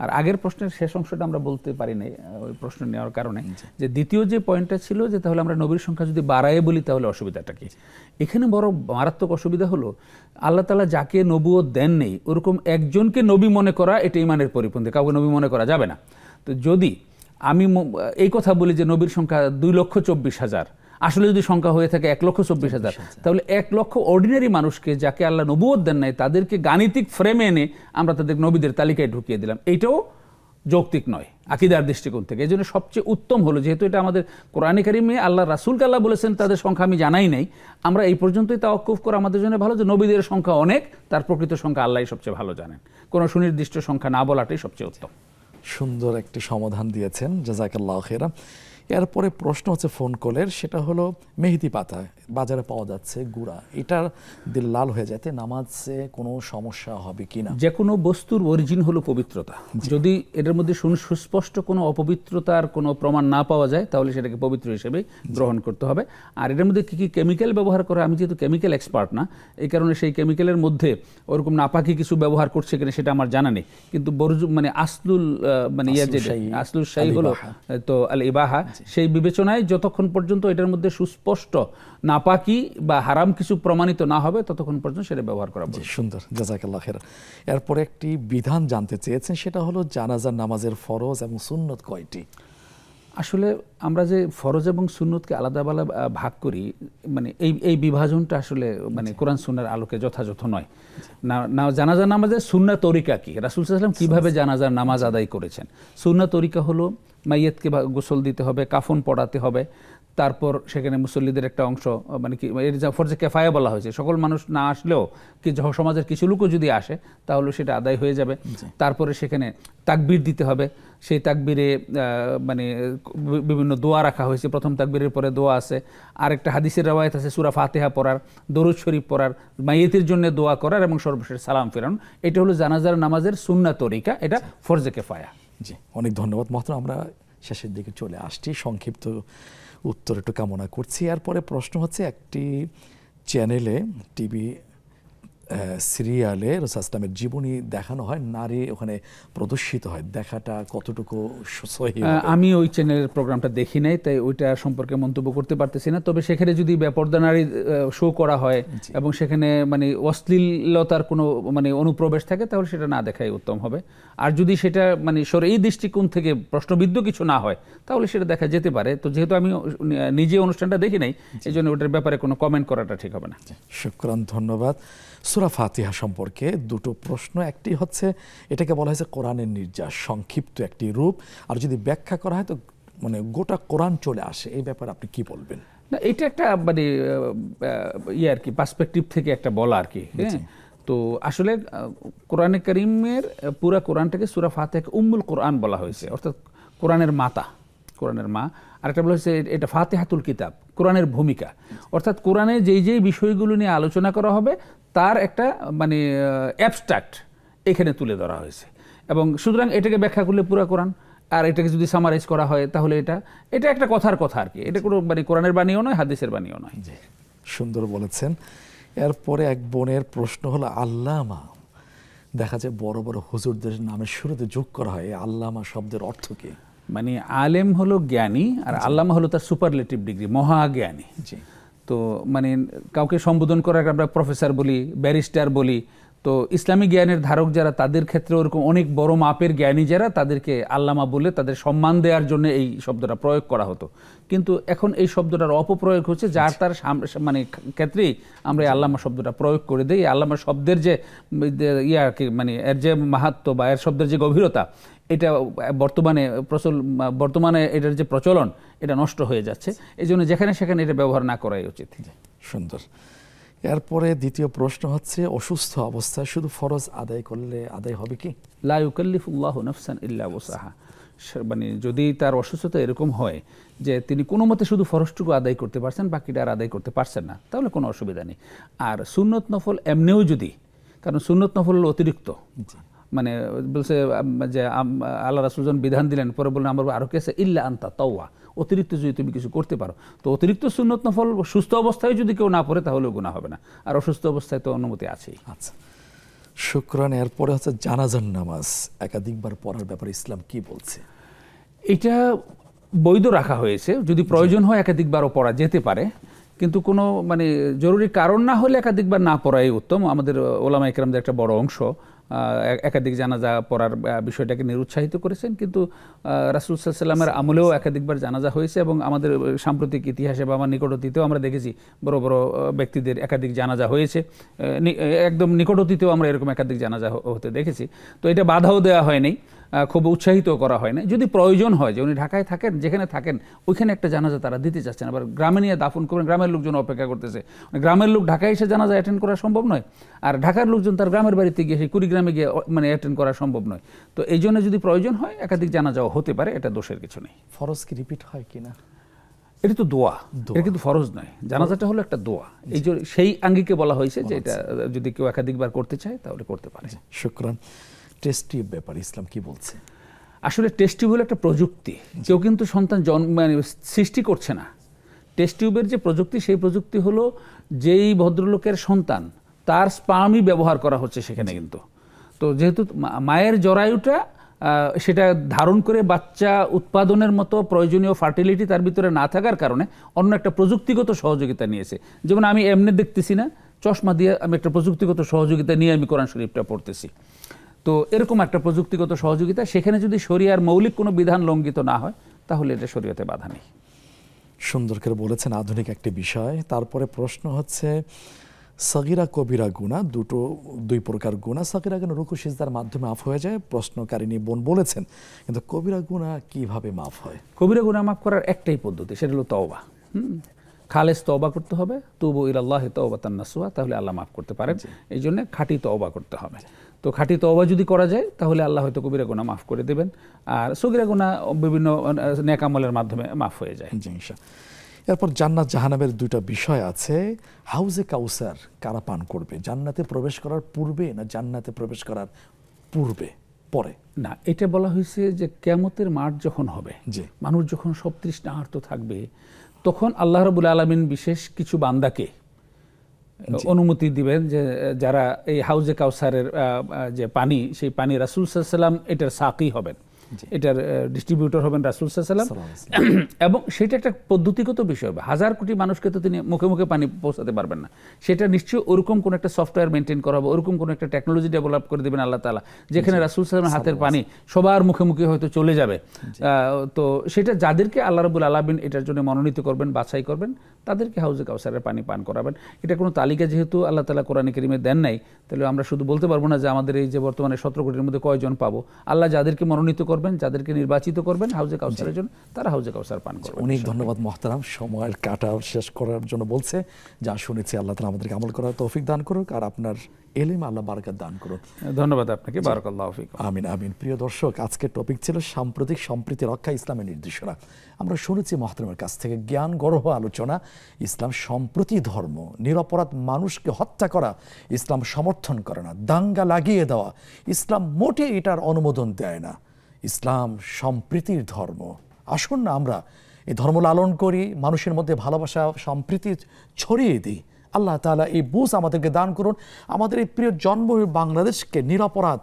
আর আগের প্রশ্নের শেষ অংশটা আমরা বলতে পারি নাই ওই প্রশ্ন নেওয়ার কারণে, যে দ্বিতীয় যে পয়েন্টটা ছিল যে তাহলে আমরা নবীর সংখ্যা যদি বাড়ায় বলি তাহলে অসুবিধাটা কি। এখানে বড় মারাত্মক অসুবিধা হলো আল্লাহ তাআলা যাকে নবুয়ত দেন নেই ওরকম একজনকে নবী মনে করা, এটা ঈমানের পরিপন্থী, কাউকে নবী মনে করা যাবে না। তো যদি আমি এই কথা বলি যে নবীর সংখ্যা 2,24,000, আসলে যদি সংখ্যা হয়ে থাকে 1,24,000, তাহলে 1 লক্ষ অর্ডিনারি মানুষকে যাকে আল্লাহ নবুয়ত দেন নাই তাদেরকে গাণিতিক ফ্রেমে এনে আমরা তাদের নবীদের তালিকায় ঢুকিয়ে দিলাম, এইটাও যৌক্তিক নয় আকীদার দৃষ্টিকোণ থেকে। এই জন্য সবচেয়ে উত্তম হলো, যেহেতু এটা আমাদের কোরআনে কারিমে আল্লাহ রাসূলকে আল্লাহ বলেছেন তাদের সংখ্যা আমি জানাই নাই, আমরা এই পর্যন্তই তাওয়াক্কুফ করা আমাদের জন্য ভালো, যে নবীদের সংখ্যা অনেক, তার প্রকৃত সংখ্যা আল্লাহই সবচেয়ে ভালো জানেন, কোনো সুনির্দিষ্ট সংখ্যা না বলাটাই সবচেয়ে উত্তম। সুন্দর একটি সমাধান দিয়েছেন, জাযাকাল্লাহু খাইরান। এরপরে প্রশ্ন হচ্ছে ফোন কলের, সেটা হলো মেহেদি পাতা বাজারে পাওয়া যাচ্ছে গুঁড়া, এটার দিল লাল হয়ে যাতে নামাজে কোনো সমস্যা হবে কিনা? যে কোনো বস্তুর অরিজিন হলো পবিত্রতা, যদি এটার মধ্যে সুস্পষ্ট কোনো অপবিত্রতার কোনো প্রমাণ না পাওয়া যায় তাহলে সেটাকে পবিত্র হিসেবে গ্রহণ করতে হবে। আর এটার মধ্যে কী কী কেমিক্যাল ব্যবহার করে, আমি যেহেতু কেমিক্যাল এক্সপার্ট না, এই কারণে সেই কেমিক্যালের মধ্যে ওরকম নাপাকি কিছু ব্যবহার করছে কিনা সেটা আমার জানা নেই, কিন্তু মানে আসলুল মানে ইয়ার যে আসলুল শাই হলো তো আল ইবাহা, সেই বিবেচনায় যতক্ষণ পর্যন্ত এটার মধ্যে সুস্পষ্ট নাপাকি বা হারাম কিছু প্রমাণিত না হবে ততক্ষণ পর্যন্ত সেটা ব্যবহার করা উচিত। সুন্দর, জাযাকাল্লাহু খাইরান। এরপরে একটি বিধান জানতে চেয়েছেন, সেটা হলো জানাজার নামাজের ফরজ এবং সুন্নত কয়টি? আসলে আমরা যে ফরজ এবং সুন্নতকে আলাদা আলাদা ভাগ করি, মানে এই বিভাজনটা আসলে মানে কোরআন সুন্নাহর আলোকে যথাযথ নয়। না জানাজার নামাজের সুন্নাহ তরিকা কি, রাসূল সাল্লাল্লাহু আলাইহি ওয়াসাল্লাম কিভাবে জানাজার নামাজ আদায় করেছেন। সুন্নাহ তরিকা হলো মাইয়াতকে গোসল দিতে হবে, কাফন পড়াতে হবে, তারপর সেখানে মুসল্লিদের একটা অংশ, মানে কি এর যা ফরজে কিফায়া বলা হয়েছে, সকল মানুষ না আসলেও কি সমাজের কিছু লোকও যদি আসে তাহলে সেটা আদায় হয়ে যাবে। তারপরে সেখানে তাকবীর দিতে হবে, সেই তাকবীরে মানে বিভিন্ন দোয়া রাখা হয়েছে, প্রথম তাকবীরের পরে দোয়া আছে, আরেকটা হাদিসের রওয়ায়াত আছে সূরা ফাতিহা পড়ার, দরুদ শরীফ পড়ার, মাইয়াতের জন্য দোয়া করার এবং সর্বশেষ সালাম ফেরানো। এটা হলো জানাজার নামাজের সুন্নাহ তরিকা, এটা ফরজে কিফায়া। জি, অনেক ধন্যবাদ মহতরম। আমরা শেষের দিকে চলে আসছি, সংক্ষিপ্ত উত্তর একটু কামনা করছি। এরপরে প্রশ্ন হচ্ছে, একটি চ্যানেলে টিভি সিরিয়ালে রাসূল ইসলামের জীবনী দেখানো হয়, নারী ওখানে প্রদর্শিত হয়, দেখাটা কতটুকু সহিহ? আমি ওই চ্যানেলের প্রোগ্রামটা দেখি নাই, তাই ওইটা সম্পর্কে মন্তব্য করতে পারতেছি না। তবে সেখানে যদি বেপরদা নারী শো করা হয় এবং সেখানে মানে অশ্লীলতার কোনো মানে অনুপ্রবেশ থাকে তাহলে সেটা না দেখাই উত্তম হবে। আর যদি সেটা মানে এই দৃষ্টিকোণ থেকে প্রশ্নবিদ্ধ কিছু না হয় তাহলে সেটা দেখা যেতে পারে। তো যেহেতু আমি নিজে অনুষ্ঠানটা দেখি নাই, এই জন্য ওটার ব্যাপারে কোনো কমেন্ট করাটা ঠিক হবে না। শুকরান, ধন্যবাদ। সূরা ফাতিহা সম্পর্কে দুটো প্রশ্ন, একটি হচ্ছে এটাকে বলা হয়েছে কোরআনের নির্যাস, সংক্ষিপ্ত একটি রূপ, আর যদি ব্যাখ্যা করা হয় তো মানে গোটা কোরআন চলে আসে, এই ব্যাপারে আপনি কি বলবেন? না, এটা একটা মানে ইয়ে আর কি, পার্সপেক্টিভ থেকে একটা বলা আর কি। তো আসলে কোরআনে কারিমের পুরা কোরআনটাকে সূরা ফাতিহাকে উম্মুল কোরআন বলা হয়েছে, অর্থাৎ কোরআনের মাতা, কোরআনের মা। আরেকটা বলা হয়েছে এটা ফাতিহাতুল কিতাব, কোরআনের ভূমিকা, অর্থাৎ কোরআনে যেই বিষয়গুলো নিয়ে আলোচনা করা হবে তার একটা মানে অ্যাবস্ট্রাক্ট এখানে তুলে ধরা হয়েছে। এবং সুতরাং এটাকে ব্যাখ্যা করলে পুরা কোরআন, আর এটাকে যদি সামারাইজ করা হয় তাহলে এটা একটা কথার কথা আর কি, এটা কোনো মানে কোরআনের বাণীও নয়, হাদিসের বাণীও নয়। সুন্দর বলেছেন। এরপরে এক বোনের প্রশ্ন হলো, আল্লামা দেখা যায় বড় বড় হুজুরদের নামের শুরুতে যোগ করা হয়, আল্লামা শব্দের অর্থ কি? মানে আলেম হলো জ্ঞানী আর আল্লামা হলো তার সুপারলেটিভ ডিগ্রি, মহাজ্ঞানী। তো মানে কাউকে সম্বোধন করার আমরা প্রফেসর বলি, ব্যারিস্টার বলি। তো ইসলামী জ্ঞানের ধারক যারা, তাদের ক্ষেত্রে ওরকম অনেক বড় মাপের জ্ঞানী যারা, তাদেরকে আল্লামা বলে তাদের সম্মান দেওয়ার জন্য এই শব্দটা প্রয়োগ করা হতো। কিন্তু এখন এই শব্দটার অপপ্রয়োগ হচ্ছে, যার তার মানে ক্ষেত্রেই আমরা এই আল্লামা শব্দটা প্রয়োগ করে দিই। আল্লামা শব্দের যে ইয়ে আর কি, মানে এর যে মাহাত্ম্য বা এর শব্দের যে গভীরতা, এটা বর্তমানে এটার যে প্রচলন এটা নষ্ট হয়ে যাচ্ছে। এই জন্য যেখানে সেখানে এটা ব্যবহার না করাই উচিত। সুন্দর। এরপরে দ্বিতীয় প্রশ্ন হচ্ছে, অসুস্থ অবস্থায় শুধু ফরজ আদায় করলে আদায় হবে কি? লা ইউকাল্লিফুল্লাহু নাফসান ইল্লা ওয়াসাহা। মানে যদি তার অসুস্থতা এরকম হয় যে তিনি কোনো মতে শুধু ফরজটুকু আদায় করতে পারছেন, বাকিটা আর আদায় করতে পারছেন না, তাহলে কোনো অসুবিধা নেই। আর সুন্নত নফল এমনিও যদি, কারণ সুন্নত নফল অতিরিক্ত, মানে বলছে যে আল্লাহ রাসূল যখন বিধান দিলেন, পরে বললেন আমার আরো কেসে ইল্লা আনতা তাওয়া, অতিরিক্ত যদি তুমি কিছু করতে পারো। তো অতিরিক্ত সুন্নত নফল সুস্থ অবস্থায় যদি কেউ না পড়ে তাহলেও গুনাহ হবে না, আর অসুস্থ অবস্থায় তো অনুমতি আছেই। আচ্ছা, শুকরান। এরপরে হচ্ছে জানাজার নামাজ একাধিকবার পড়ার ব্যাপারে ইসলাম কি বলছে? এটা বৈধ রাখা হয়েছে, যদি প্রয়োজন হয় একাধিকবারও পড়া যেতে পারে, কিন্তু কোনো মানে জরুরি কারণ না হলে একাধিকবার না পড়াই উত্তম। আমাদের ওলামা ইকরামদের একটা বড় অংশ একাধিক জানাজা পড়ার বিষয়টাকে নিরুৎসাহিত করেছেন, কিন্তু রাসূল সাল্লাল্লাহু আলাইহি ওয়াসাল্লামের আমলেও একাধিকবার জানাজা হয়েছে, এবং আমাদের সাম্প্রতিক ইতিহাসে বা আমার নিকট অতীতেও আমরা দেখেছি বড় বড় ব্যক্তিদের একাধিক জানাজা হয়েছে, একদম নিকট অতীতেও আমরা এরকম একাধিক জানাজা হতে দেখেছি। তো এটা বাধাও দেওয়া হয়নি, খুব উৎসাহিত করা হয় না। যদি প্রয়োজন হয় যে উনি ঢাকায় থাকেন, যেখানে থাকেন ওইখানে একটা জানাজা তারা দিতে চাচ্ছেন, আবার গ্রামে নিয়ে দাফন করবেন, গ্রামের লোকজন অপেক্ষা করতেছে, গ্রামের লোক ঢাকায় এসে জানাজা অ্যাটেন্ড করা সম্ভব নয়, আর ঢাকার লোকজন তার গ্রামের বাড়িতে গিয়ে সেই কুড়িগ্রামে গিয়ে মানে অ্যাটেন্ড করা সম্ভব নয়। তো এই জন্য যদি প্রয়োজন হয় একাধিক জানাজাও হতে পারে, এটা দোষের কিছু নেই। ফরজ কি রিপিট হয় কিনা? এটা তো দোয়া, এটা কিন্তু ফরজ নয়। জানাজাটা হলো একটা দোয়া, এই যে সেই আঙ্গিকে বলা হয়েছে যে এটা যদি কেউ একাধিকবার করতে চায় তাহলে করতে পারে। শুকরান। টেস্ট টিউব ব্যাপারে ইসলাম কি বলছে? আসলে টেস্ট টিউব হলো একটা প্রযুক্তি, কেউ কিন্তু সন্তান মানে সৃষ্টি করছে না। টেস্ট টিউবের যে প্রযুক্তি, সেই প্রযুক্তি হলো যেই ভদ্রলোকের সন্তান তার স্পার্মই ব্যবহার করা হচ্ছে সেখানে। কিন্তু তো যেহেতু মায়ের জরায়ুটা সেটা ধারণ করে বাচ্চা উৎপাদনের মতো প্রয়োজনীয় ফার্টিলিটি তার ভিতরে না থাকার কারণে অন্য একটা প্রযুক্তিগত সহযোগিতা নিয়েছে। যেমন আমি এমনি দেখতেছি না, চশমা দিয়ে আমি একটা প্রযুক্তিগত সহযোগিতা নিয়ে আমি কোরআন শরীফটা পড়তেছি। তো এরকম একটা প্রযুক্তিগত সহযোগিতা, সেখানে যদি শরিয়ার মৌলিক কোনো বিধান লঙ্ঘিত না হয় তাহলে এটা শরীয়তে বাধা নেই। সুন্দর করে বলেছেন, আধুনিক একটি বিষয়। তারপরে প্রশ্ন হচ্ছে সাগিরা কবিরা গুনাহ দুই প্রকার গুনাহ। সাগিরা গুনাহ রুকু সিজদার মাধ্যমে মাফ হয়ে যায়, প্রশ্নকারিনী বোন বলেছেন, কিন্তু কবিরা গুনাহ কিভাবে মাফ হয়? কবিরা গুনাহ মাফ করার একটাই পদ্ধতি, সেটা হলো তওবা। খালেস তওবা করতে হবে, তুবু ইলাল্লাহি তাওবাতান নাসুহা, তাহলে আল্লাহ মাফ করতে পারেন। এই জন্য খাঁটি তওবা করতে হবে। তো খাঁটি তওবা যদি করা যায় তাহলে আল্লাহ হয়তো কবিরা গুনাহ মাফ করে দেবেন, আর সগীরা গুনাহ বিভিন্ন নেক আমলের মাধ্যমে মাফ হয়ে যায়। এরপর জান্নাত জাহান্নামের দুইটা বিষয় আছে। হাউজে কাউসার কারা পান করবে? জান্নাতে প্রবেশ করার পূর্বে না জান্নাতে প্রবেশ করার পরে? না, এটা বলা হয়েছে যে কিয়ামতের মাঠ যখন হবে, মানুষ যখন সব তৃষ্ণার্ত থাকবে, তখন আল্লাহ রাব্বুল আলামিন বিশেষ কিছু বান্দাকে অনুমতি দিবেন যে যারা এই হাউজে কাউসারের যে পানি, সেই পানি রাসূল সাল্লাল্লাহু আলাইহি ওয়াসাল্লাম এটার সাকি হবেন, এটার ডিস্ট্রিবিউটর হবেন রাসূল সাল্লাল্লাহু আলাইহি ওয়াসাল্লাম। এবং সেটা একটা পদ্ধতিগত বিষয় হবে। হাজার কোটি মানুষকে তো তিনি মুখে মুখে পানি পৌঁছাতে পারবেন না, সেটা নিশ্চয়ই ওরকম কোনো একটা সফটওয়্যার মেনটেন করা হবে, ওরকম কোনো একটা টেকনোলজি ডেভেলপ করে দেবেন আল্লাহ তাআলা, যেখানে রাসূল সাল্লাল্লাহু আলাইহি ওয়াসাল্লামের হাতের পানি সবার মুখে মুখে হয়তো চলে যাবে। তো সেটা যাদেরকে আল্লাহ রাব্বুল আলামিন এটার জন্য মনোনীত করবেন, বাছাই করবেন, তাদেরকে হাউজে কাউসারের পানি পান করাবেন। এটা কোনো তালিকা যেহেতু আল্লাহ তাআলা কোরআনে কারীমে দেন নাই, তাহলে আমরা শুধু বলতে পারবো না যে আমাদের এই যে বর্তমানে 17 কোটির মধ্যে কয়জন পাবো। আল্লাহ যাদেরকে মনোনীত করবেন, যাদেরকে নির্বাচিত করবেন হাউজে কাউসারের জন্য, তারা হাউজে কাউসার পান করবেন। অনেক ধন্যবাদ মোহতারাম। সময়ের কাটা শেষ করার জন্য বলছে, যা শুনেছি আল্লাহ তাআলা আমাদেরকে আমল করার তৌফিক দান করুক, আর আপনার এলিম আল্লাহ বারাকাত দান করুন। ধন্যবাদ আপনাকে, বারাকাল্লাহু ফিকুম। আমিন আমিন। প্রিয় দর্শক, আজকের টপিক ছিল সাম্প্রতিক সম্প্রীতি রক্ষা ইসলামের নির্দেশনা। আমরা শুনেছি মহতারামের কাছ থেকে জ্ঞান গর্ভ আলোচনা। ইসলাম সম্প্রতি ধর্ম, নিরপরাধ মানুষকে হত্যা করা ইসলাম সমর্থন করে না, দাঙ্গা লাগিয়ে দেওয়া ইসলাম মোটে এটার অনুমোদন দেয় না। ইসলাম সম্প্রীতির ধর্ম। আসুন না আমরা এই ধর্ম লালন করি, মানুষের মধ্যে ভালোবাসা সম্প্রীতি ছড়িয়ে দিই। আল্লাহ তাআলা এই বুঝ আমাদেরকে দান করুন, আমাদের এই প্রিয় জন্মভূমি বাংলাদেশকে নিরপরাধ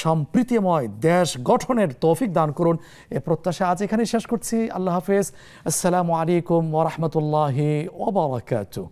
সম্প্রীতিময় দেশ গঠনের তৌফিক দান করুন। এ প্রত্যাশা আজ এখানে শেষ করছি। আল্লাহ হাফেজ। আসসালামু আলাইকুম ওয়া রাহমাতুল্লাহি ওয়া বারাকাতুহু।